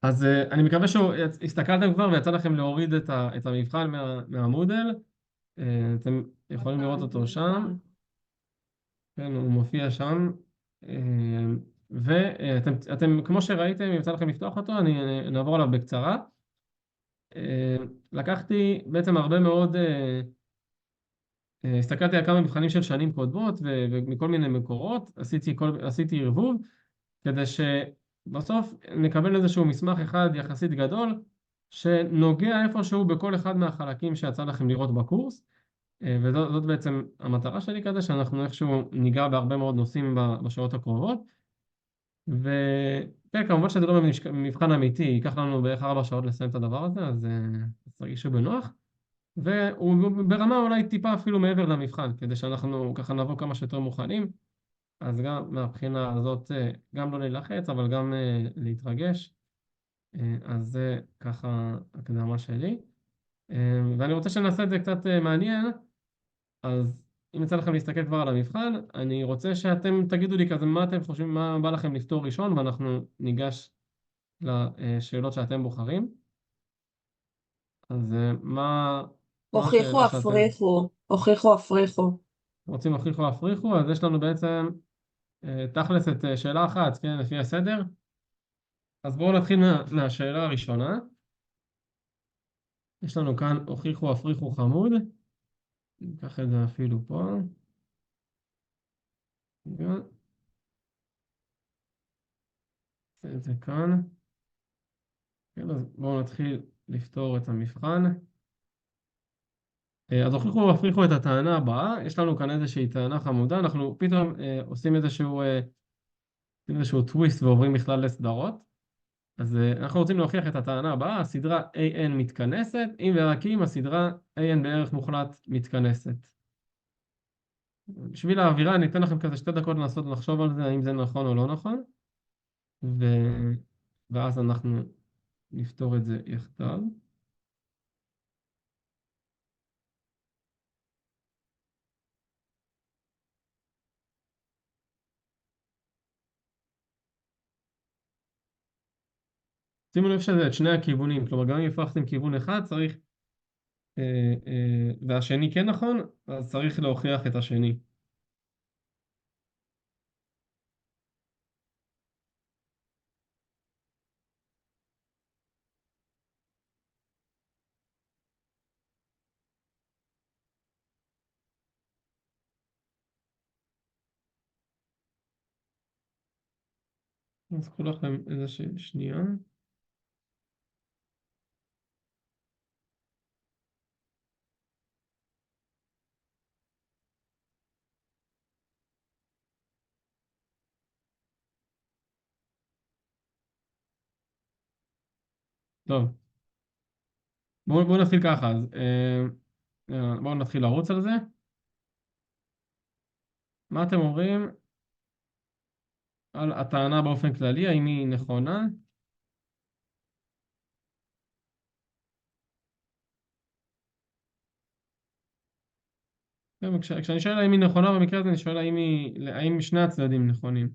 אז אני מקווה שהסתכלתם כבר ויצא לכם להוריד את המבחן מהמודל. אתם יכולים לראות אותו שם. כן, הוא מופיע שם. ואתם, כמו שראיתם, אם יצא לכם לפתוח אותו, נעבור עליו בקצרה. לקחתי בעצם הרבה מאוד, הסתכלתי על כמה מבחנים של שנים קודמות ומכל מיני מקורות, עשיתי ערבוב, כדי שבסוף נקבל איזשהו מסמך אחד יחסית גדול, שנוגע איפשהו בכל אחד מהחלקים שיצא לכם לראות בקורס. וזאת בעצם המטרה שלי כזה, שאנחנו איכשהו ניגע בהרבה מאוד נושאים בשעות הקרובות. וכן, כמובן שזה לא מבחן אמיתי, ייקח לנו בערך 4 שעות לסיים את הדבר הזה, אז תרגישו בנוח. והוא ברמה אולי טיפה אפילו מעבר למבחן, כדי שאנחנו ככה נבוא כמה שיותר מוכנים. אז גם מהבחינה הזאת, גם לא להילחץ, אבל גם להתרגש. אז זה ככה הקדמה שלי. ואני רוצה שנעשה את זה קצת מעניין. אז אם יצא לכם להסתכל כבר על המבחן, אני רוצה שאתם תגידו לי כזה מה אתם חושבים, מה בא לכם לפתור ראשון, ואנחנו ניגש לשאלות שאתם בוחרים. אז מה הוכיחו השאלה שאתם הפריכו, הוכיחו הפריכו. רוצים להוכיח או להפריכו? אז יש לנו בעצם תכלס את שאלה אחת, כן, לפי הסדר. אז בואו נתחיל מהשאלה הראשונה. יש לנו כאן הוכיחו הפריכו חמוד. ניקח את זה אפילו פה. רגע, נעשה את זה כאן. כן, אז בואו נתחיל לפתור את המבחן. אז הוכיחו והפריכו את הטענה הבאה. יש לנו כאן איזושהי טענה חמודה. אנחנו פתאום עושים איזשהו טוויסט ועוברים בכלל לסדרות. אז אנחנו רוצים להוכיח את הטענה הבאה. הסדרה AN מתכנסת, אם ורק אם הסדרה AN בערך מוחלט מתכנסת. בשביל האווירה אני אתן לכם כזה 2 דקות לנסות לחשוב על זה, האם זה נכון או לא נכון. ו... ואז אנחנו נפתור את זה יחדיו. שימו לב שזה את שני הכיוונים, כלומר גם אם הפכתם כיוון אחד צריך, והשני כן נכון, אז צריך להוכיח את השני. אז קחו לכם איזושהי שנייה. טוב, בואו נתחיל ככה, אז בואו נתחיל לרוץ על זה. מה אתם אומרים על הטענה באופן כללי, האם היא נכונה? כשאני שואל האם היא נכונה במקרה הזה, אני שואל האם שני הצדדים נכונים.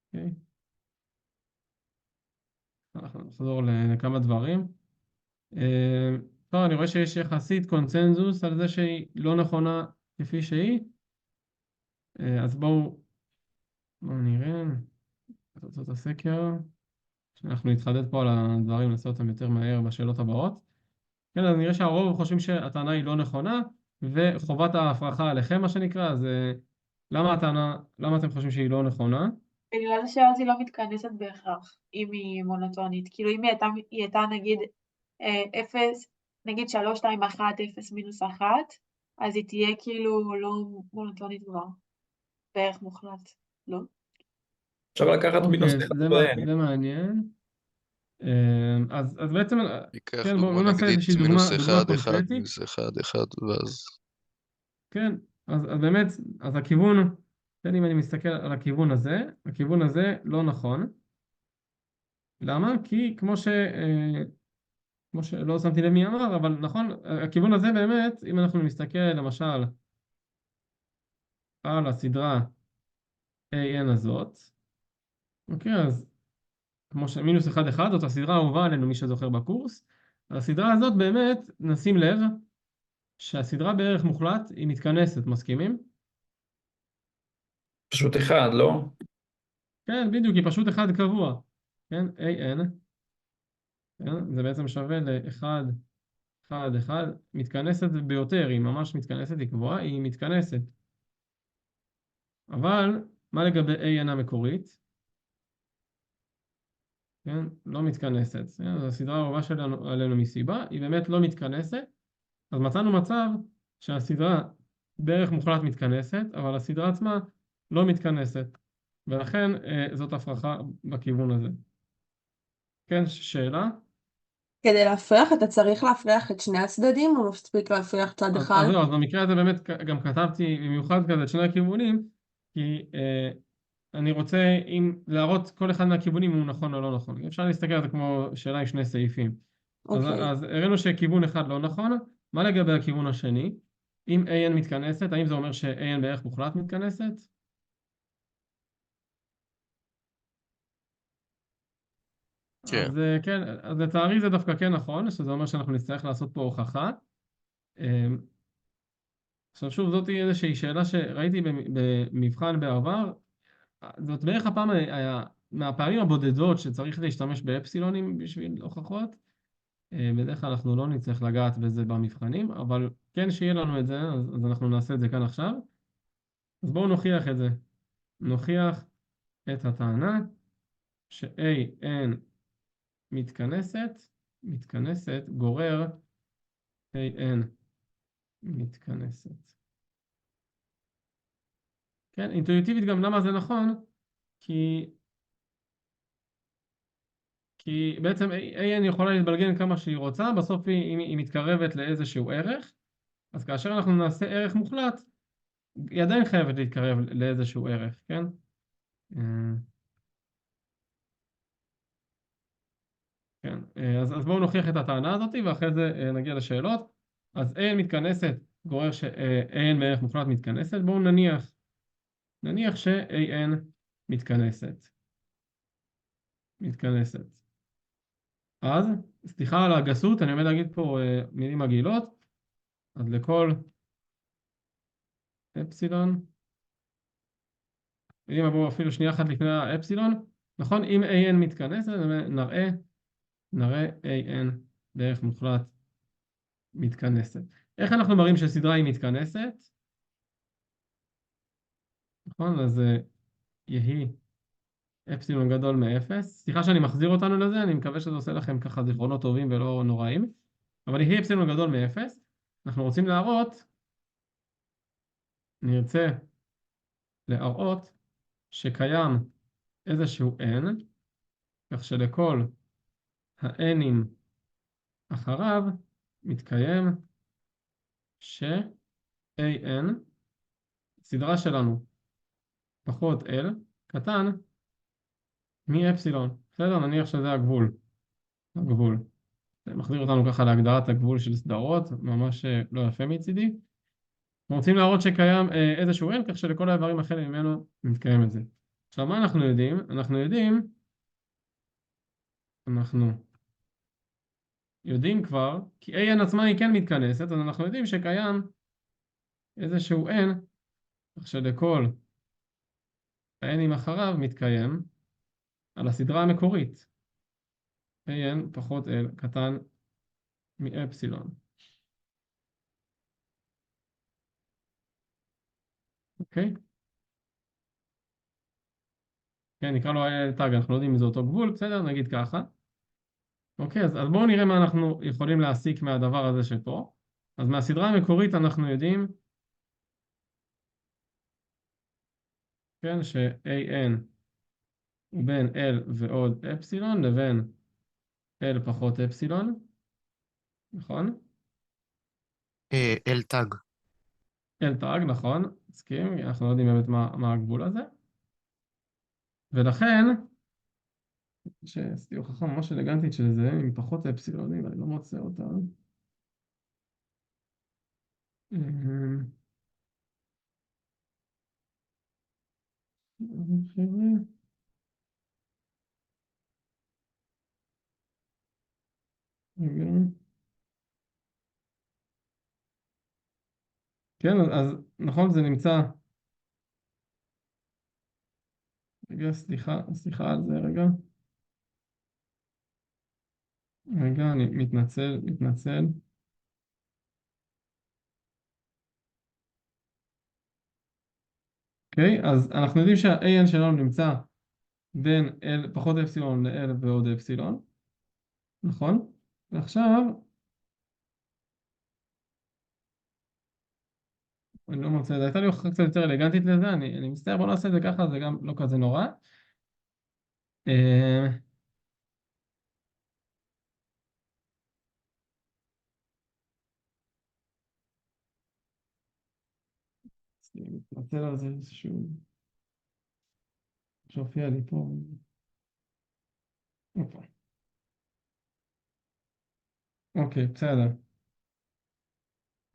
אוקיי? אנחנו נחזור לכמה דברים. טוב, אני רואה שיש יחסית קונצנזוס על זה שהיא לא נכונה כפי שהיא. אז בואו נראה, לעשות את הסקר. אנחנו נתחדד פה על הדברים, נעשה אותם יותר מהר בשאלות הבאות. כן, אז נראה שהרוב חושבים שהטענה היא לא נכונה, וחובת ההפרחה עליכם, מה שנקרא, אז למה אתם חושבים שהיא לא נכונה? בגלל שאז היא לא מתכנסת בהכרח, אם היא מונוטונית. כאילו אם היא הייתה נגיד 0, נגיד 3, 2, 1, 0, מינוס 1, אז היא תהיה כאילו לא מונוטונית כבר, בערך מוחלט, לא? אפשר לקחת מינוס אוקיי, אחד בהן. זה מעניין. אז בעצם, ניקח כן, בואו דוגמה נעשה איזושהי נגדית מינוס דוגמה 1, 1, קונקרטית. מינוס 1, 1, ואז... כן, אז באמת, אז הכיוון, כן, אם אני מסתכל על הכיוון הזה לא נכון. למה? כי כמו שלא שמתי לב מי אמר, אבל נכון, הכיוון הזה באמת, אם אנחנו נסתכל למשל על הסדרה AN הזאת, אוקיי, אז כמו שמינוס 1, 1, זאת הסדרה האהובה עלינו, מי שזוכר בקורס. הסדרה הזאת באמת, נשים לב, שהסדרה בערך מוחלט היא מתכנסת, מסכימים? פשוט אחד, לא? כן, בדיוק, היא פשוט 1 קבוע. כן, an, כן? זה בעצם שווה ל-1, 1, 1, מתכנסת ביותר, היא ממש מתכנסת, היא קבועה, היא מתכנסת. אבל, מה לגבי an המקורית? כן, לא מתכנסת. כן? זו הסדרה האהובה שלנו עלינו מסיבה, היא באמת לא מתכנסת. אז מצאנו מצב שהסדרה בערך מוחלט מתכנסת, אבל הסדרה עצמה לא מתכנסת. ולכן זאת הפרחה בכיוון הזה. כן, שאלה? כדי להפריך, אתה צריך להפריך את שני הצדדים, או מספיק להפריך צד אחד? אז זהו, אז במקרה הזה באמת גם כתבתי במיוחד כזה את שני הכיוונים, כי אני רוצה להראות כל אחד מהכיוונים אם הוא נכון או לא נכון. אפשר להסתכל על זה כמו שאלה עם שני סעיפים. אוקיי. אז הראינו שכיוון אחד לא נכון, מה לגבי הכיוון השני? אם an מתכנסת, האם זה אומר ש-an בערך מוחלט מתכנסת? כן. אז כן, אז לצערי זה דווקא כן נכון, שזה אומר שאנחנו נצטרך לעשות פה הוכחה. עכשיו שוב, זאת איזושהי שאלה שראיתי במבחן בעבר, זאת בערך הפעם מהפעמים הבודדות שצריך להשתמש באפסילונים בשביל הוכחות. בדרך כלל אנחנו לא נצטרך לגעת בזה במבחנים, אבל כן שיהיה לנו את זה, אז אנחנו נעשה את זה כאן עכשיו. אז בואו נוכיח את זה. נוכיח את הטענה ש-an מתכנסת, גורר an מתכנסת. כן, אינטואיטיבית גם למה זה נכון? כי בעצם an יכולה להתבלגן כמה שהיא רוצה, בסוף היא מתקרבת לאיזשהו ערך, אז כאשר אנחנו נעשה ערך מוחלט, היא עדיין חייבת להתקרב לאיזשהו ערך, כן? כן, אז בואו נוכיח את הטענה הזאת, ואחרי זה נגיע לשאלות. אז an מתכנסת, גורר ש-an בערך מוחלט מתכנסת, בואו נניח ש-an מתכנסת. אז, סליחה על הגסות, אני עומד להגיד פה מילים מגעילות, אז לכל אפסילון, אם בואו אפילו שנייה אחת לפני האפסילון, נכון? אם an מתכנסת, נראה an בערך מוחלט מתכנסת. איך אנחנו מראים שסדרה היא מתכנסת? נכון, אז יהי אפסילון גדול מאפס. סליחה שאני מחזיר אותנו לזה, אני מקווה שזה עושה לכם ככה זיכרונות טובים ולא נוראים. אבל יהי אפסילון גדול מאפס. אנחנו רוצים נרצה להראות שקיים איזשהו n, כך שלכל ה-n'ים אחריו מתקיים ש-an, סדרה שלנו פחות l, קטן מאפסילון. בסדר? נניח שזה הגבול. זה מחזיר אותנו ככה להגדרת הגבול של סדרות, ממש לא יפה מצידי. אנחנו רוצים להראות שקיים איזשהו n, כך שלכל האיברים החל ממנו מתקיים את זה. עכשיו, מה אנחנו יודעים? אנחנו יודעים כבר, כי an עצמה היא כן מתכנסת, אז אנחנו יודעים שקיים איזשהו n, כך שלכל ה-n'ים אחריו מתקיים על הסדרה המקורית. an פחות l קטן מאפסילון. אוקיי? כן, נקרא לו תג, אנחנו לא יודעים אם זה אותו גבול, בסדר? נגיד ככה. אוקיי, אז בואו נראה מה אנחנו יכולים להסיק מהדבר הזה שפה. אז מהסדרה המקורית אנחנו יודעים, כן, ש-an הוא בין l ועוד אפסילון לבין l פחות אפסילון, נכון? אל תג. l תג, נכון, מסכים, אנחנו לא יודעים באמת מה הגבול הזה. ולכן, שעשיתי הוכחה ממש אלגנטית של זה, עם פחות אפסילונים, אני לא מוצא אותה. חבר'ה. רגע. כן, אז נכון, זה נמצא. רגע, סליחה על זה רגע. רגע, אני מתנצל. אוקיי, אז אנחנו יודעים שה-AN שלנו נמצא בין פחות אפסילון ל-L ועוד אפסילון, נכון? ועכשיו, אני לא מוצא את זה, הייתה לי הוכחה קצת יותר אלגנטית לזה, אני מצטער, בוא נעשה את זה ככה, זה גם לא כזה נורא. אה, אני מתנצל על זה שהופיע לי פה. אוקיי, בסדר.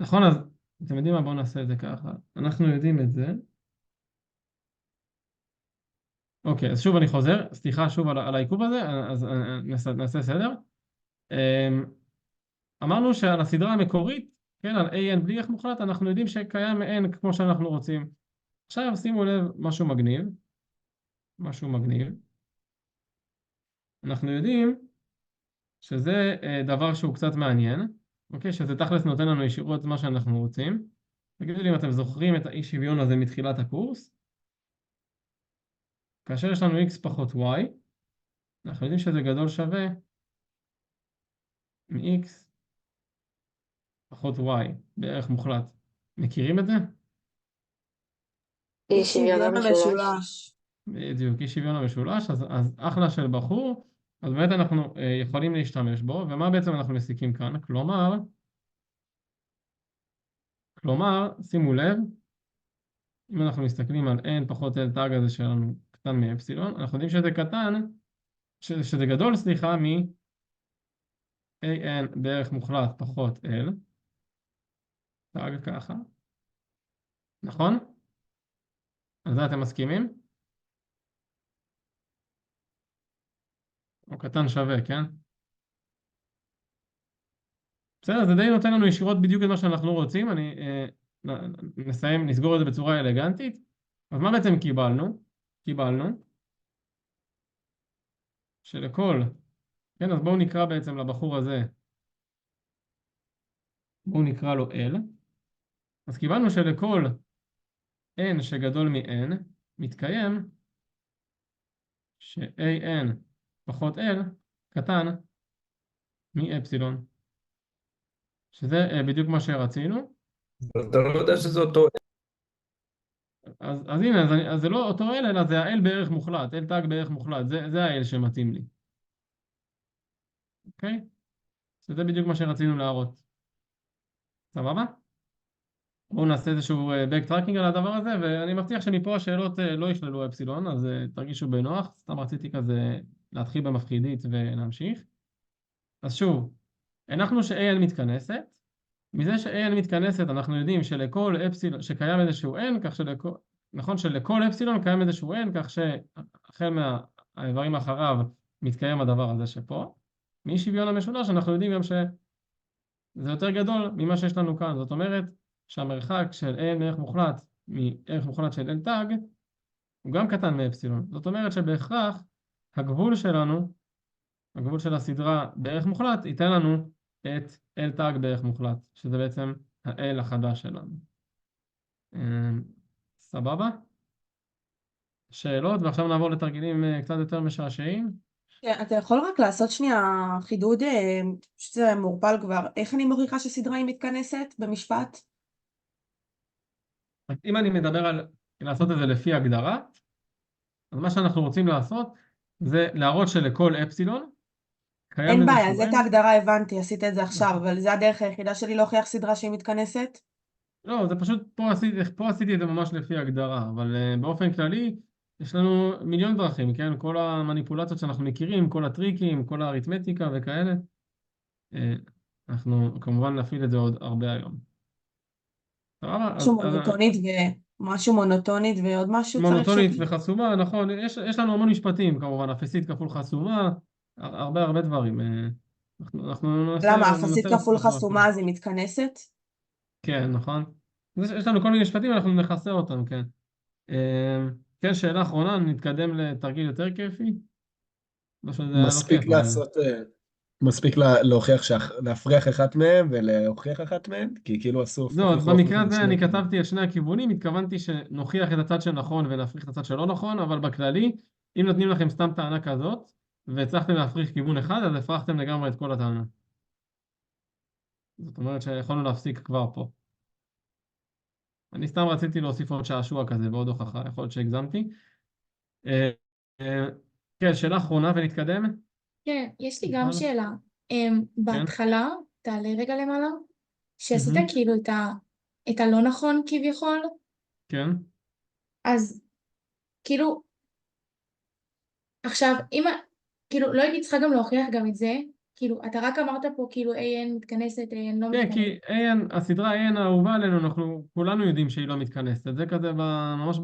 נכון, אז אתם יודעים מה? בואו נעשה את זה ככה. אנחנו יודעים את זה. אוקיי, אז שוב אני חוזר, סליחה שוב על העיכוב הזה, אז נעשה סדר. אמרנו שעל הסדרה המקורית, כן, על AN בלי ערך מוחלט, אנחנו יודעים שקיים N כמו שאנחנו רוצים. עכשיו שימו לב משהו מגניב. אנחנו יודעים שזה דבר שהוא קצת מעניין, אוקיי? שזה תכלס נותן לנו ישירות מה שאנחנו רוצים. תגידו לי אם אתם זוכרים את האי שוויון הזה מתחילת הקורס. כאשר יש לנו x פחות y, אנחנו יודעים שזה גדול שווה מ-x פחות y בערך מוחלט. מכירים את זה? אי שוויון המשולש. בדיוק, אי שוויון המשולש, אז אחלה של בחור, אז באמת אנחנו יכולים להשתמש בו, ומה בעצם אנחנו מסיקים כאן? כלומר, שימו לב, אם אנחנו מסתכלים על n פחות l תג הזה שלנו קטן מאפסילון, אנחנו יודעים שזה קטן, שזה גדול, סליחה, מ-an בערך מוחלט פחות l, תג ככה, נכון? על זה אתם מסכימים? או קטן שווה, כן? בסדר, זה די נותן לנו ישירות בדיוק את מה שאנחנו רוצים, נסגור את זה בצורה אלגנטית. אז מה בעצם קיבלנו? קיבלנו שלכל, כן, אז בואו נקרא בעצם לבחור הזה, בואו נקרא לו L. אז קיבלנו שלכל n שגדול מ-n מתקיים ש-an פחות l קטן מאפסילון, שזה בדיוק מה שרצינו. אתה לא יודע שזה אותו... אז הנה, אז זה לא אותו L, אלא זה ה-L בערך מוחלט, L תג בערך מוחלט, זה ה-L שמתאים לי. אוקיי? שזה בדיוק מה שרצינו להראות. סבבה? בואו נעשה איזשהו backtracking על הדבר הזה, ואני מבטיח שמפה השאלות לא ישללו אפסילון, אז תרגישו בנוח, סתם רציתי כזה להתחיל במפחידית ולהמשיך. אז שוב, הנחנו ש-AN מתכנסת, מזה ש-AN מתכנסת אנחנו יודעים שלכל אפסילון, שקיים איזשהו N, כך נכון שלכל אפסילון קיים איזשהו N, כך שהחל מהאיברים אחריו מתקיים הדבר הזה שפה. מאי שוויון המשולש אנחנו יודעים גם שזה יותר גדול ממה שיש לנו כאן, זאת אומרת שהמרחק של n מערך מוחלט מערך מוחלט של l תג הוא גם קטן מאפסילון. זאת אומרת שבהכרח הגבול שלנו, הגבול של הסדרה בערך מוחלט, ייתן לנו את l תג בערך מוחלט, שזה בעצם ה-l החדש שלנו. סבבה? שאלות, ועכשיו נעבור לתרגילים קצת יותר משעשעים. אתה יכול רק לעשות שנייה חידוד, שזה מעורפל כבר, איך אני מוכיחה שסדרה היא מתכנסת במשפט? אם אני מדבר על לעשות את זה לפי הגדרה, אז מה שאנחנו רוצים לעשות זה להראות שלכל אפסילון קיים אין בעיה, איזשהו זה את ההגדרה הבנתי, עשית את זה עכשיו, אבל זה הדרך היחידה שלי להוכיח סדרה שהיא מתכנסת? לא, זה פשוט, פה עשיתי את זה ממש לפי הגדרה, אבל באופן כללי יש לנו מיליון דרכים, כן? כל המניפולציות שאנחנו מכירים, כל הטריקים, כל האריתמטיקה וכאלה. אנחנו כמובן נפעיל את זה עוד הרבה היום. משהו מונוטונית ועוד משהו צריך מונוטונית וחסומה, נכון, יש לנו המון משפטים כמובן, אפסית כפול חסומה, הרבה דברים. אנחנו ננסה... למה? אפסית ננסה כפול לחזור. חסומה אז היא מתכנסת? כן, נכון. יש לנו כל מיני משפטים, אנחנו נכסה אותם, כן. כן, שאלה אחרונה, נתקדם לתרגיל יותר כיפי. לא שזה היה לא מספיק כיף, אבל... לעשות, מספיק להוכיח, להפריח אחת מהם ולהוכיח אחת מהם, כי כאילו עשו לא, הוכיחו במקרה הפוך הזה לשני אני הכיוונים. כתבתי את שני הכיוונים, התכוונתי שנוכיח את הצד שנכון ונפריך את הצד שלא נכון, אבל בכללי, אם נותנים לכם סתם טענה כזאת, והצלחתם להפריך כיוון אחד, אז הפרחתם לגמרי את כל הטענה. זאת אומרת שיכולנו להפסיק כבר פה. אני סתם רציתי להוסיף עוד שעשוע כזה ועוד הוכחה, יכול להיות שהגזמתי. אה, אה, כן, שאלה אחרונה ונתקדם. כן, יש לי גם הלאה. שאלה. כן. בהתחלה, תעלה רגע למעלה, שעשית מהמם. כאילו את הלא נכון כביכול, כן. אז כאילו, עכשיו, כאילו, לא הייתי צריכה גם להוכיח גם את זה, כאילו, אתה רק אמרת פה כאילו AN מתכנסת, AN לא כן, מתכנסת. כי הסדרה AN האהובה עלינו, אנחנו כולנו יודעים שהיא לא מתכנסת. זה כזה ממש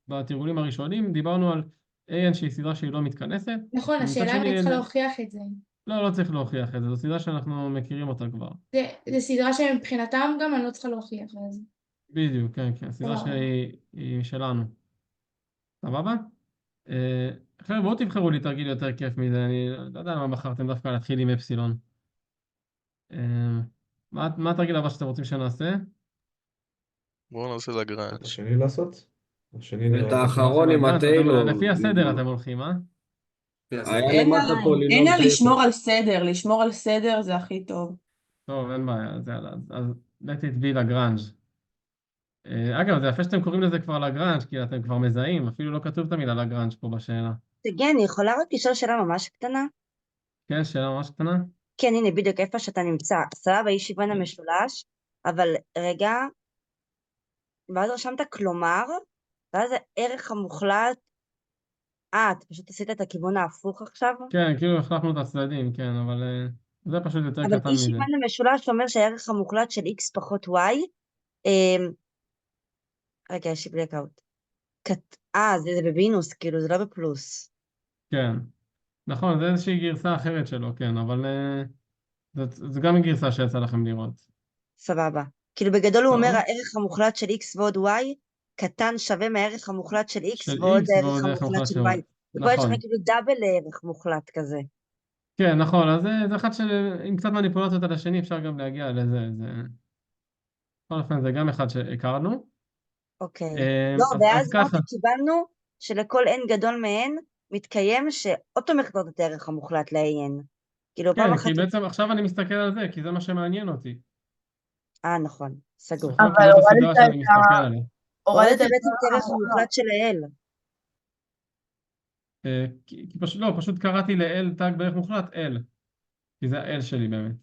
בתרגולים הראשונים, דיברנו על AN שהיא סדרה שהיא לא מתכנסת. נכון, ומצד השאלה אם שני, אני צריכה להוכיח את זה. לא, לא צריך להוכיח את זה, זו סדרה שאנחנו מכירים אותה כבר. זה סדרה שמבחינתם גם אני לא צריכה להוכיח, אז בדיוק, כן, כן, סדרה סבבה. שהיא שלנו. סבבה? חבר'ה, בואו תבחרו לי תרגיל יותר כיף מזה, אני לא יודע למה בחרתם דווקא להתחיל עם אפסילון. מה התרגיל הבא שאתם רוצים שנעשה? בואו נעשה לגרנג'. השני לעשות? השני נראה את לי. האחרון עם לגרנץ', הטיילור. לפי הסדר אתם הולכים, אה? היה למטה פה אין לינון על טיילור. לשמור על סדר זה הכי טוב. טוב, אין בעיה, אז יאללה, אז let it be לגרנג'. אגב, זה יפה שאתם קוראים לזה כבר לגרנג', כי אתם כבר מזהים, אפילו לא כתוב את המילה לגרנג' פה בשאלה. תגיד, אני יכולה רק לשאול שאלה ממש קטנה? כן, שאלה ממש קטנה? כן, הנה, בדיוק איפה שאתה נמצא. סבבה, יש שוויון המשולש, אבל רגע, ואז רשמת כלומר, ואז הערך המוחלט, אתה פשוט עשית את הכיוון ההפוך עכשיו? כן, כאילו החלפנו את הצדדים, כן, אבל זה פשוט יותר אבל קטן אי מזה. שוויון המשולש אומר שהערך המוחלט של x פחות y, רגע, יש לי בלקאוט. זה בבינוס, כאילו, זה לא בפלוס. כן, נכון, זה איזושהי גרסה אחרת שלו, כן, אבל זה גם גרסה שיצא לכם לראות. סבבה. כאילו, בגדול הוא אומר, טוב. הערך המוחלט של x ועוד y, קטן שווה מהערך המוחלט של x של ועוד X הערך ועוד ערך המוחלט מוחלט של של y. Y. ופה יש לך נכון. כאילו דאבל ערך מוחלט כזה. כן, נכון, אז זה אחד עם קצת מניפולציות על השני אפשר גם להגיע לזה. בכל אופן, זה גם אחד שהכרנו. אוקיי. לא, אז ואז ככה. רק קיבלנו שלכל n גדול מ-n מתקיים שאוטו מכתוב את הערך המוחלט ל-n. כאילו פעם כן, אחת... כי בעצם עכשיו אני מסתכל על זה, כי זה מה שמעניין אותי. נכון, סגור. נכון, כי זאת הסדרה שאני מסתכל עליה. הורדת בעצם את הערך המוחלט של ה-l. לא, פשוט קראתי ל-L טאג בערך מוחלט, L. כי זה ה-L שלי באמת.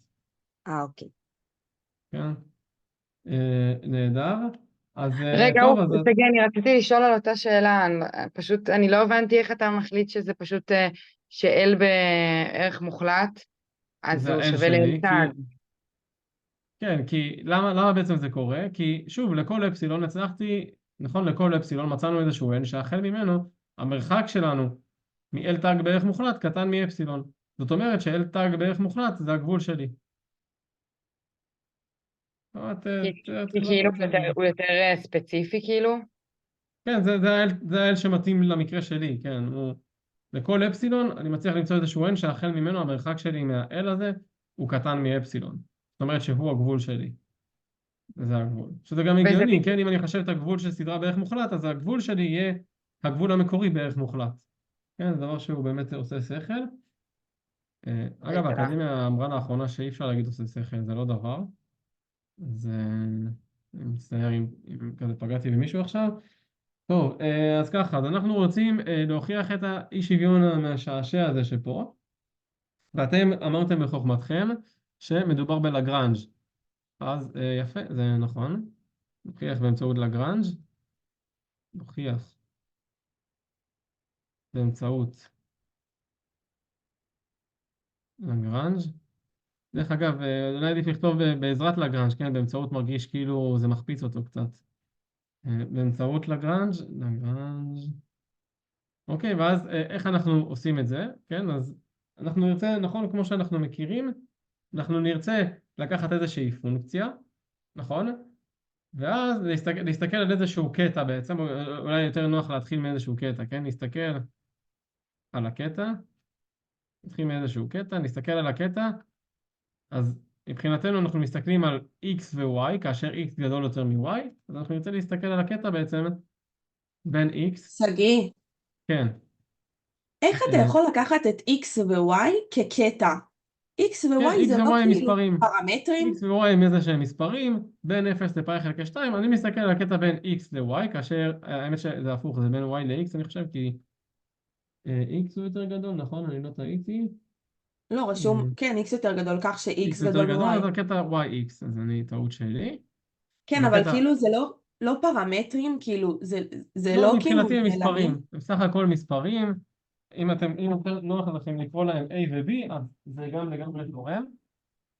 אוקיי. כן? נהדר. אז רגע, טוב, אז... תגיד, אני רציתי לשאול על אותה שאלה, פשוט, אני לא הבנתי איך אתה מחליט שזה פשוט שאל בערך מוחלט, אז זה הוא ה-L שווה שלי, לאלתג. כן, כי למה בעצם זה קורה? כי שוב, לכל אפסילון הצלחתי, נכון, לכל אפסילון מצאנו איזשהו n שהחל ממנו, המרחק שלנו מ-L טאג בערך מוחלט קטן מאפסילון. זאת אומרת ש-L טאג בערך מוחלט זה הגבול שלי. כי כאילו הוא יותר ספציפי כאילו? כן, זה ה-L שמתאים למקרה שלי, כן. לכל אפסילון אני מצליח למצוא איזשהו n שהחל ממנו המרחק שלי מה-L הזה הוא קטן מאפסילון. זאת אומרת שהוא הגבול שלי. זה הגבול. שזה גם הגיוני, כן? אם אני חושב את הגבול של סדרה בערך מוחלט, אז הגבול שלי יהיה הגבול המקורי בערך מוחלט. כן, זה דבר שהוא באמת עושה שכל. אגב, האקדמיה אמרה לאחרונה שאי אפשר להגיד עושה שכל, זה לא דבר. אז אני מצטער אם כזה פגעתי במישהו עכשיו. טוב, אז ככה, אז אנחנו רוצים להוכיח את האי שוויון המשעשע הזה שפה. ואתם אמרתם בחוכמתכם שמדובר בלגרנג'. אז יפה, זה נכון. נוכיח באמצעות לגרנג'. נוכיח באמצעות לגרנג'. דרך אגב, אולי עדיף לכתוב בעזרת לגרנג', כן? באמצעות מרגיש כאילו זה מחפיץ אותו קצת. באמצעות לגרנג'. אוקיי, ואז איך אנחנו עושים את זה? כן, אז אנחנו נרצה, נכון, כמו שאנחנו מכירים, אנחנו נרצה לקחת איזושהי פונקציה, נכון? ואז להסתכל על איזשהו קטע בעצם, אולי יותר נוח להתחיל מאיזשהו קטע, כן? נסתכל על הקטע, נתחיל מאיזשהו קטע, נסתכל על הקטע, אז מבחינתנו אנחנו מסתכלים על x ו-y, כאשר x גדול יותר מ-y, אז אנחנו נרצה להסתכל על הקטע בעצם בין x, שגיא, כן, איך אתה יכול לקחת את x ו-y כקטע? x כן, ו-y x זה לא ו-y הם כאילו מספרים, פרמטרים? x ו-y הם איזה שהם מספרים, בין 0 לפאי חלקי 2, אני מסתכל על הקטע בין x ל-y, כאשר האמת שזה הפוך, זה בין y ל-x, אני חושב, כי x הוא יותר גדול, נכון? אני לא טעיתי. לא, רשום, כן, x יותר גדול, כך ש-x x יותר גדול גדול, אז מ-y. הקטע yx, אז אני טעות שלי. כן, אז אבל הקטע, כאילו זה לא פרמטרים, כאילו, זה לא, לא כאילו מבחינתי הם מספרים, נעלמים. הם סך הכל מספרים, אם יותר נוח לכם לקרוא להם a ו-b, אז זה גם לגמרי גורם.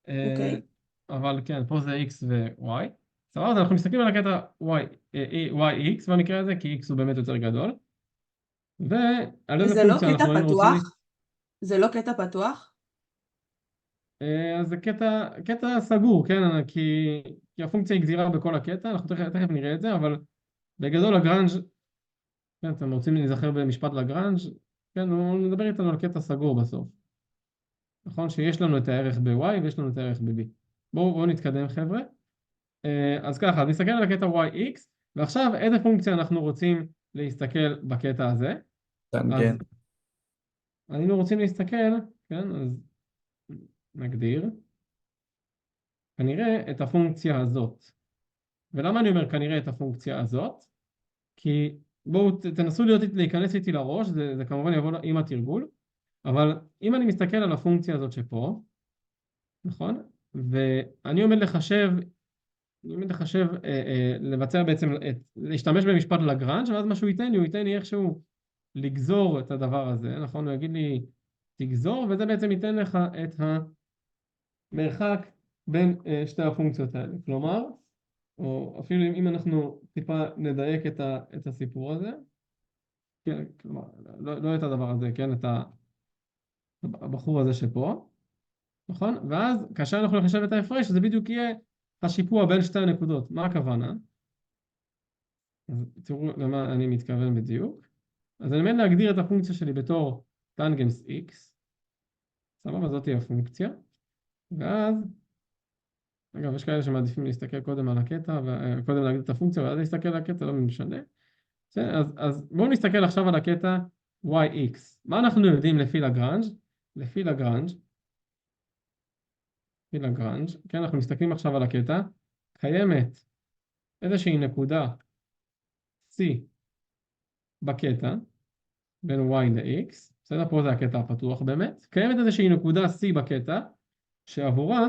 אוקיי. אבל כן, פה זה x ו-y. סבבה, אז אנחנו מסתכלים על הקטע yx במקרה הזה, כי x הוא באמת יותר גדול. ועל איזה וזה לא פונקציה קטע אנחנו היינו רוצים... פתוח? זה לא קטע פתוח? אז זה קטע סגור, כן? כי הפונקציה היא גזירה בכל הקטע, אנחנו תכף נראה את זה, אבל בגדול לגרנז', כן, אתם רוצים להיזכר במשפט לגרנז', כן, הוא מדבר איתנו על קטע סגור בסוף. נכון? שיש לנו את הערך ב-y ויש לנו את הערך ב-b. בואו נתקדם, חבר'ה. אז ככה, אז נסתכל על הקטע yx, ועכשיו איזה פונקציה אנחנו רוצים להסתכל בקטע הזה? טנגנט. אז היינו רוצים להסתכל, כן, אז נגדיר, כנראה את הפונקציה הזאת. ולמה אני אומר כנראה את הפונקציה הזאת? כי בואו תנסו להיכנס איתי לראש, זה כמובן יבוא עם התרגול, אבל אם אני מסתכל על הפונקציה הזאת שפה, נכון? ואני עומד לחשב, לבצע בעצם, להשתמש במשפט לגרנז', ואז מה שהוא ייתן לי, הוא ייתן לי איכשהו לגזור את הדבר הזה, נכון? הוא יגיד לי, תגזור, וזה בעצם ייתן לך את המרחק בין שתי הפונקציות האלה. כלומר, או אפילו אם אנחנו טיפה נדייק את הסיפור הזה, כן, כלומר, לא את הדבר הזה, כן, את הבחור הזה שפה, נכון? ואז כאשר אנחנו נחשב את ההפרש, זה בדיוק יהיה השיפוע בין שתי הנקודות. מה הכוונה? אז תראו למה אני מתכוון בדיוק. אז אני מבין להגדיר את הפונקציה שלי בתור טנגנס x, סבבה, זאת תהיה הפונקציה, ואז, אגב, יש כאלה שמעדיפים להסתכל קודם על הקטע, קודם להגדיר את הפונקציה, ואז להסתכל על הקטע, לא משנה. אז בואו נסתכל עכשיו על הקטע yx. מה אנחנו יודעים לפי לגרנז'? לפי לגרנז', כן, אנחנו מסתכלים עכשיו על הקטע, קיימת איזושהי נקודה C בקטע, בין y ל-x, בסדר? פה זה הקטע הפתוח באמת. קיימת איזושהי נקודה C בקטע, שעבורה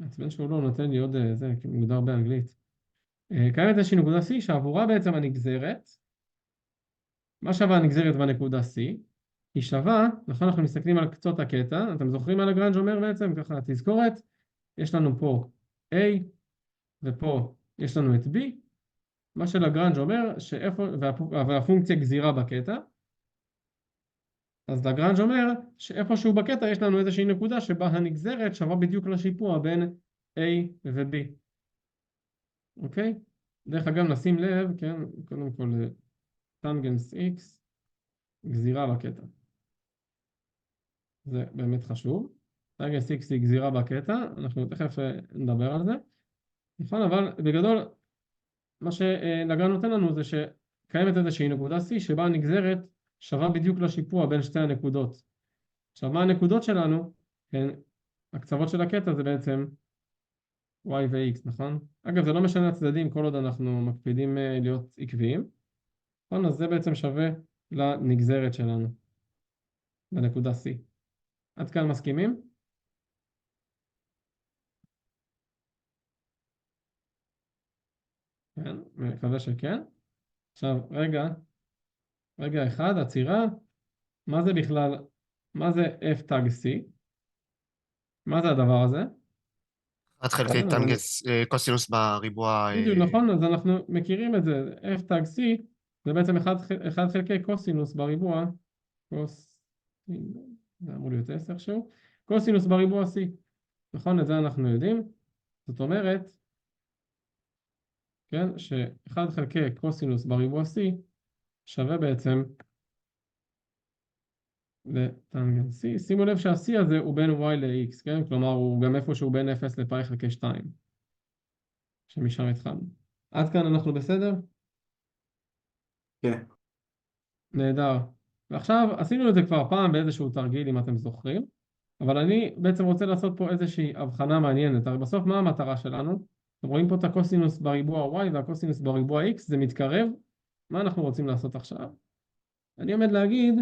עצבן שהוא לא נותן לי עוד זה, כי הוא מוגדר באנגלית. קיימת איזושהי נקודה C שעבורה בעצם הנגזרת. מה שווה הנגזרת בנקודה C? היא שווה, נכון, אנחנו מסתכלים על קצות הקטע, אתם זוכרים מה לגרנז' אומר בעצם? ככה תזכורת, יש לנו פה A ופה יש לנו את B, מה שלגרנז' אומר שאיפה, והפונקציה גזירה בקטע, אז לגרנז' אומר שאיפשהו בקטע יש לנו איזושהי נקודה שבה הנגזרת שווה בדיוק לשיפוע בין A ו-B. אוקיי? דרך אגב נשים לב, כן, קודם כל טנגנס X, גזירה בקטע. זה באמת חשוב. טנגנס X היא גזירה בקטע, אנחנו תכף נדבר על זה. נכון, אבל בגדול, מה שלגרנז' נותן לנו זה שקיימת איזושהי נקודה C שבה הנגזרת שווה בדיוק לשיפוע בין שתי הנקודות. עכשיו, מה הנקודות שלנו? כן, הקצוות של הקטע זה בעצם y ו-x, נכון? אגב, זה לא משנה הצדדים כל עוד אנחנו מקפידים להיות עקביים. נכון, אז זה בעצם שווה לנגזרת שלנו, בנקודה C. עד כאן מסכימים? כן, מקווה שכן. עכשיו, רגע אחד, עצירה. מה זה בכלל, מה זה f תג c? מה זה הדבר הזה? 1 חלקי כן, טנגנס קוסינוס בריבוע. בדיוק, נכון, אז אנחנו מכירים את זה, f תג c זה בעצם 1 חלקי קוסינוס בריבוע, זה אמור להיות 10 איכשהו, קוסינוס בריבוע C. נכון? את זה אנחנו יודעים. זאת אומרת, כן, ש1 חלקי קוסינוס בריבוע C שווה בעצם לטנגנט C. שימו לב שה-C הזה הוא בין Y ל-X, כן? כלומר, הוא גם איפשהו בין 0 לפאי חלקי 2, שמשם התחלנו. עד כאן אנחנו בסדר? כן. נהדר. ועכשיו, עשינו את זה כבר פעם באיזשהו תרגיל, אם אתם זוכרים, אבל אני בעצם רוצה לעשות פה איזושהי הבחנה מעניינת. הרי בסוף, מה המטרה שלנו? אתם רואים פה את הקוסינוס בריבוע Y והקוסינוס בריבוע X, זה מתקרב. מה אנחנו רוצים לעשות עכשיו? אני עומד להגיד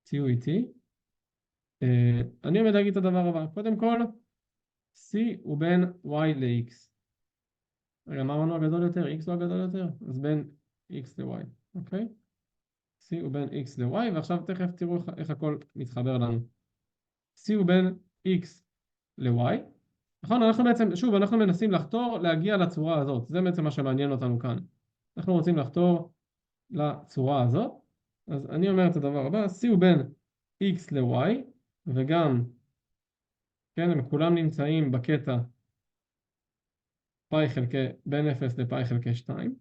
תהיו איתי. אני עומד להגיד את הדבר הבא. קודם כל, C הוא בין Y ל-X. רגע, מה אמרנו הגדול יותר? X הוא הגדול יותר? אז בין X ל-Y, אוקיי? C הוא בין X ל-Y, ועכשיו תכף תראו איך הכל מתחבר לנו. C הוא בין X ל-Y. נכון, אנחנו בעצם, שוב, אנחנו מנסים לחתור להגיע לצורה הזאת. זה בעצם מה שמעניין אותנו כאן. אנחנו רוצים לחתור לצורה הזאת. אז אני אומר את הדבר הבא, C הוא בין X ל-Y, וגם, כן, הם כולם נמצאים בקטע פאי חלקי, בין 0 לפאי חלקי 2.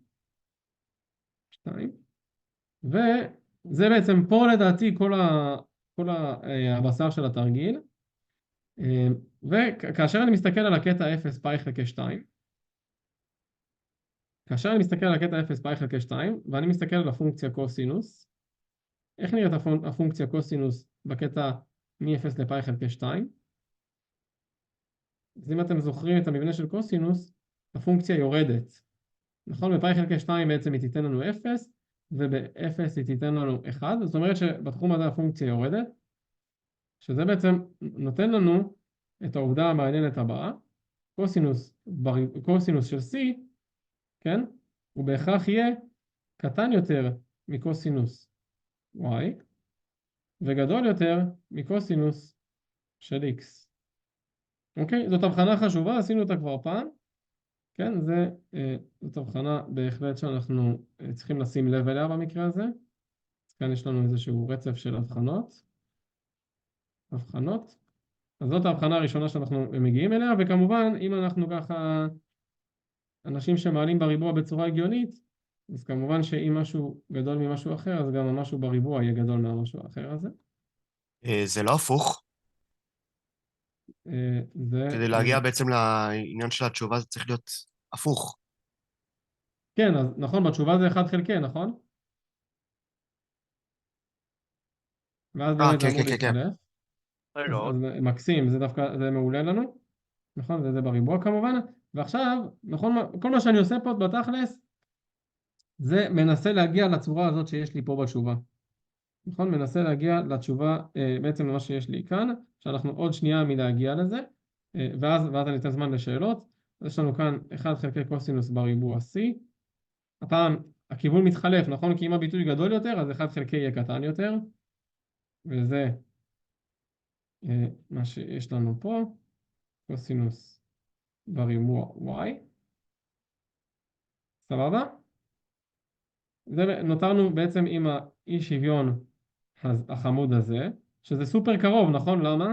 וזה בעצם פה לדעתי כל הבשר של התרגיל. וכאשר אני מסתכל על הקטע 0 פאי חלקי 2, כאשר אני מסתכל על הקטע 0 פאי חלקי 2, ואני מסתכל על הפונקציה קוסינוס, איך נראית הפונקציה קוסינוס בקטע מ-0 לפאי חלקי 2? אז אם אתם זוכרים את המבנה של קוסינוס, הפונקציה יורדת. נכון? בפאי חלקי 2 בעצם היא תיתן לנו 0, וב-0 היא תיתן לנו 1, זאת אומרת שבתחום הזה הפונקציה יורדת, שזה בעצם נותן לנו את העובדה המעניינת הבאה, קוסינוס של C, כן? הוא בהכרח יהיה קטן יותר מקוסינוס Y, וגדול יותר מקוסינוס של X. אוקיי? זאת הבחנה חשובה, עשינו אותה כבר פעם, כן? זאת הבחנה בהחלט שאנחנו צריכים לשים לב אליה במקרה הזה. אז כאן יש לנו איזשהו רצף של הבחנות. אז זאת ההבחנה הראשונה שאנחנו מגיעים אליה, וכמובן, אם אנחנו ככה אנשים שמעלים בריבוע בצורה הגיונית, אז כמובן שאם משהו גדול ממשהו אחר, אז גם המשהו בריבוע יהיה גדול מהמשהו האחר הזה. זה לא הפוך. כדי להגיע בעצם לעניין של התשובה זה צריך להיות הפוך. כן, אז נכון, בתשובה זה 1 חלקי, נכון? ואז באמת זה אמור להתחלף. רגע, אז מקסים, זה דווקא, זה מעולה לנו. נכון, זה בריבוע כמובן. ועכשיו, נכון, כל מה שאני עושה פה בתכלס, זה מנסה להגיע לצורה הזאת שיש לי פה בתשובה. נכון, מנסה להגיע לתשובה, בעצם למה שיש לי כאן, שאנחנו עוד שנייה מלהגיע לזה, ואז אני אתן זמן לשאלות. אז יש לנו כאן 1 חלקי קוסינוס בריבוע C. הפעם הכיוון מתחלף, נכון? כי אם הביטוי גדול יותר, אז 1 חלקי יהיה קטן יותר. וזה מה שיש לנו פה, קוסינוס בריבוע Y. סבבה? נותרנו בעצם עם האי שוויון החמוד הזה, שזה סופר קרוב, נכון? למה?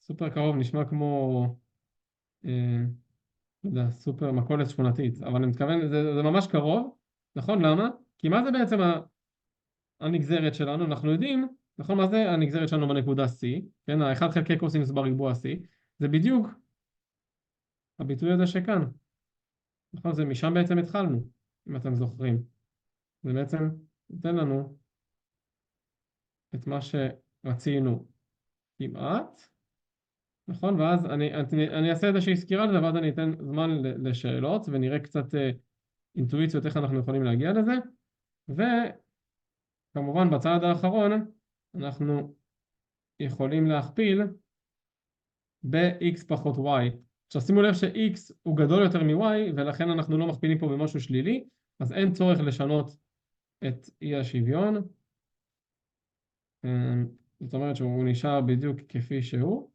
סופר קרוב נשמע כמו, לא יודע, סופר מכולת שכונתית, אבל אני מתכוון, זה ממש קרוב, נכון? למה? כי מה זה בעצם הנגזרת שלנו? אנחנו יודעים, נכון? מה זה הנגזרת שלנו בנקודה C? כן, ה-1 חלקי קוסינוס בריבוע C, זה בדיוק הביטוי הזה שכאן. נכון? זה משם בעצם התחלנו, אם אתם זוכרים. זה בעצם נותן לנו את מה שרצינו כמעט, נכון? ואז אני אעשה איזושהי סקירה לזה, ואז אני אתן זמן לשאלות, ונראה קצת אינטואיציות איך אנחנו יכולים להגיע לזה. וכמובן בצעד האחרון, אנחנו יכולים להכפיל ב-x פחות y. עכשיו שימו לב ש-x הוא גדול יותר מ-y, ולכן אנחנו לא מכפילים פה במשהו שלילי, אז אין צורך לשנות את אי השוויון. זאת אומרת שהוא נשאר בדיוק כפי שהוא,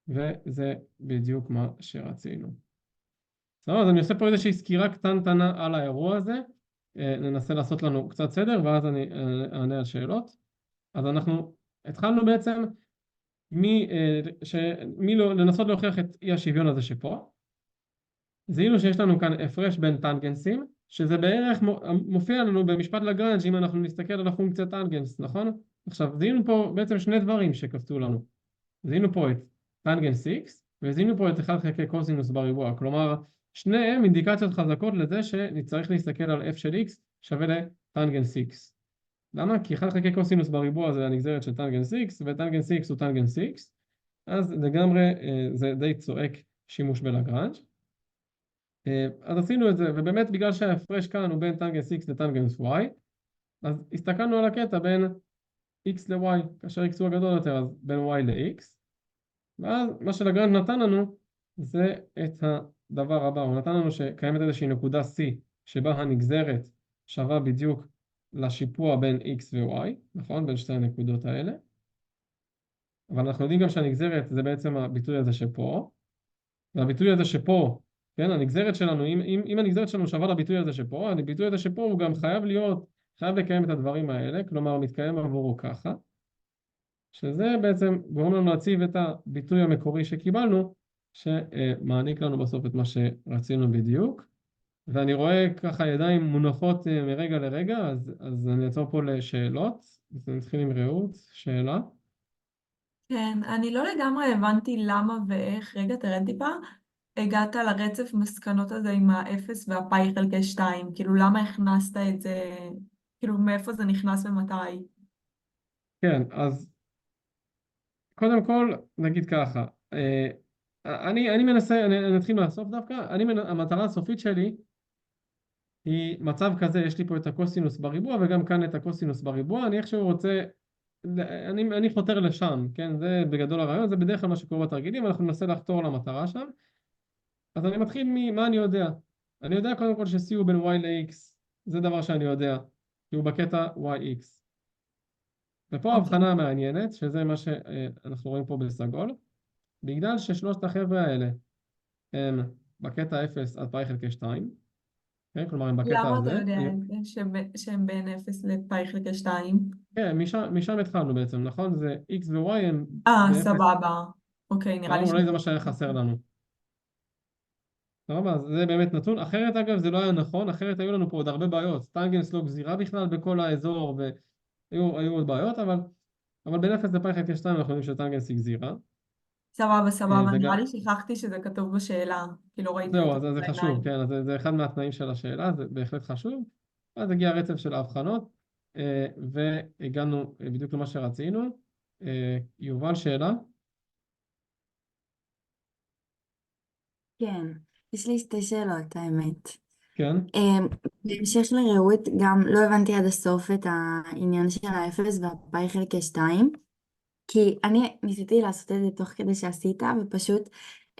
וזה בדיוק מה שרצינו. בסדר, אז אני עושה פה איזושהי סקירה קטנטנה על האירוע הזה, ננסה לעשות לנו קצת סדר, ואז אני אענה על שאלות. אז אנחנו התחלנו בעצם לנסות להוכיח את אי השוויון הזה שפה. זיהינו שיש לנו כאן הפרש בין טנגנסים, שזה בערך מופיע לנו במשפט לגרנג' אם אנחנו נסתכל על הפונקציה טנגנס, נכון? עכשיו, זיהינו פה בעצם שני דברים שקפצו לנו. זיהינו פה את טנגנס X, וזיהינו פה את 1 חלקי קוסינוס בריבוע. כלומר, שניהם אינדיקציות חזקות לזה שנצטרך להסתכל על f של x שווה לטנגנס x. למה? כי 1 חלקי קוסינוס בריבוע זה הנגזרת של טנגנס x, וטנגנס x הוא טנגנס x, אז לגמרי זה די צועק שימוש בלגרנג'. אז עשינו את זה, ובאמת בגלל שההפרש כאן הוא בין טנגנס x לטנגנס y, אז הסתכלנו על הקטע בין x ל-y, כאשר x הוא הגדול יותר, אז בין y ל-x, ואז מה שלגרנג' נתן לנו זה את הדבר הבא, הוא נתן לנו שקיימת איזושהי נקודה C שבה הנגזרת שווה בדיוק לשיפוע בין x ו-y, נכון? בין שתי הנקודות האלה. אבל אנחנו יודעים גם שהנגזרת זה בעצם הביטוי הזה שפה, והביטוי הזה שפה, כן, הנגזרת שלנו, אם הנגזרת שלנו שווה לביטוי הזה שפה, הביטוי הזה שפה הוא גם חייב לקיים את הדברים האלה, כלומר מתקיים עבורו ככה, שזה בעצם גורם לנו להציב את הביטוי המקורי שקיבלנו, שמעניק לנו בסוף את מה שרצינו בדיוק. ואני רואה ככה ידיים מונחות מרגע לרגע, אז אני אעצור פה לשאלות. אז נתחיל עם רעות, שאלה. כן, אני לא לגמרי הבנתי למה ואיך, רגע תרד טיפה, הגעת לרצף מסקנות הזה עם האפס והפאי חלקי 2, כאילו למה הכנסת את זה, כאילו מאיפה זה נכנס ומתי? כן, אז קודם כל נגיד ככה, אני מנסה, אני אתחיל מהסוף דווקא, המטרה הסופית שלי היא מצב כזה, יש לי פה את הקוסינוס בריבוע וגם כאן את הקוסינוס בריבוע, אני איכשהו רוצה, אני חותר לשם, כן, זה בגדול הרעיון, זה בדרך כלל מה שקורה בתרגילים, אנחנו ננסה לחתור למטרה שם. אז אני מתחיל ממה אני יודע. אני יודע קודם כל ש-C הוא בין y ל-x, זה דבר שאני יודע, כי הוא בקטע yx. ופה ההבחנה המעניינת, שזה מה שאנחנו רואים פה בסגול, בגלל ששלושת החבר'ה האלה הם בקטע 0 עד פאי חלקי 2, כן? כלומר הם בקטע למה הזה. אתה יודע את זה, שהם בין 0 לפאי חלקי 2? כן, משם התחלנו בעצם, נכון? זה x ו-y הם... סבבה. אוקיי, נראה לי אולי זה מה שהיה חסר לנו. סבבה, אז זה באמת נתון. אחרת אגב זה לא היה נכון, אחרת היו לנו פה עוד הרבה בעיות. טנגנס לא גזירה בכלל בכל האזור, והיו עוד בעיות, אבל בין 0 לפאי חלקי 2 אנחנו יודעים שטנגנס היא גזירה. סבבה, נראה לי שכחתי שזה כתוב בשאלה, כי לא ראיתי זהו, אותו אז זה חשוב, כן, אז זה אחד מהתנאים של השאלה, זה בהחלט חשוב. אז הגיע הרצף של ההבחנות, והגענו בדיוק למה שרצינו. יובל, שאלה? כן, יש לי שתי שאלות, האמת. כן. בהמשך לרעות, גם לא הבנתי עד הסוף את העניין של האפס והפאי חלקי 2, כי אני ניסיתי לעשות את זה תוך כדי שעשית, ופשוט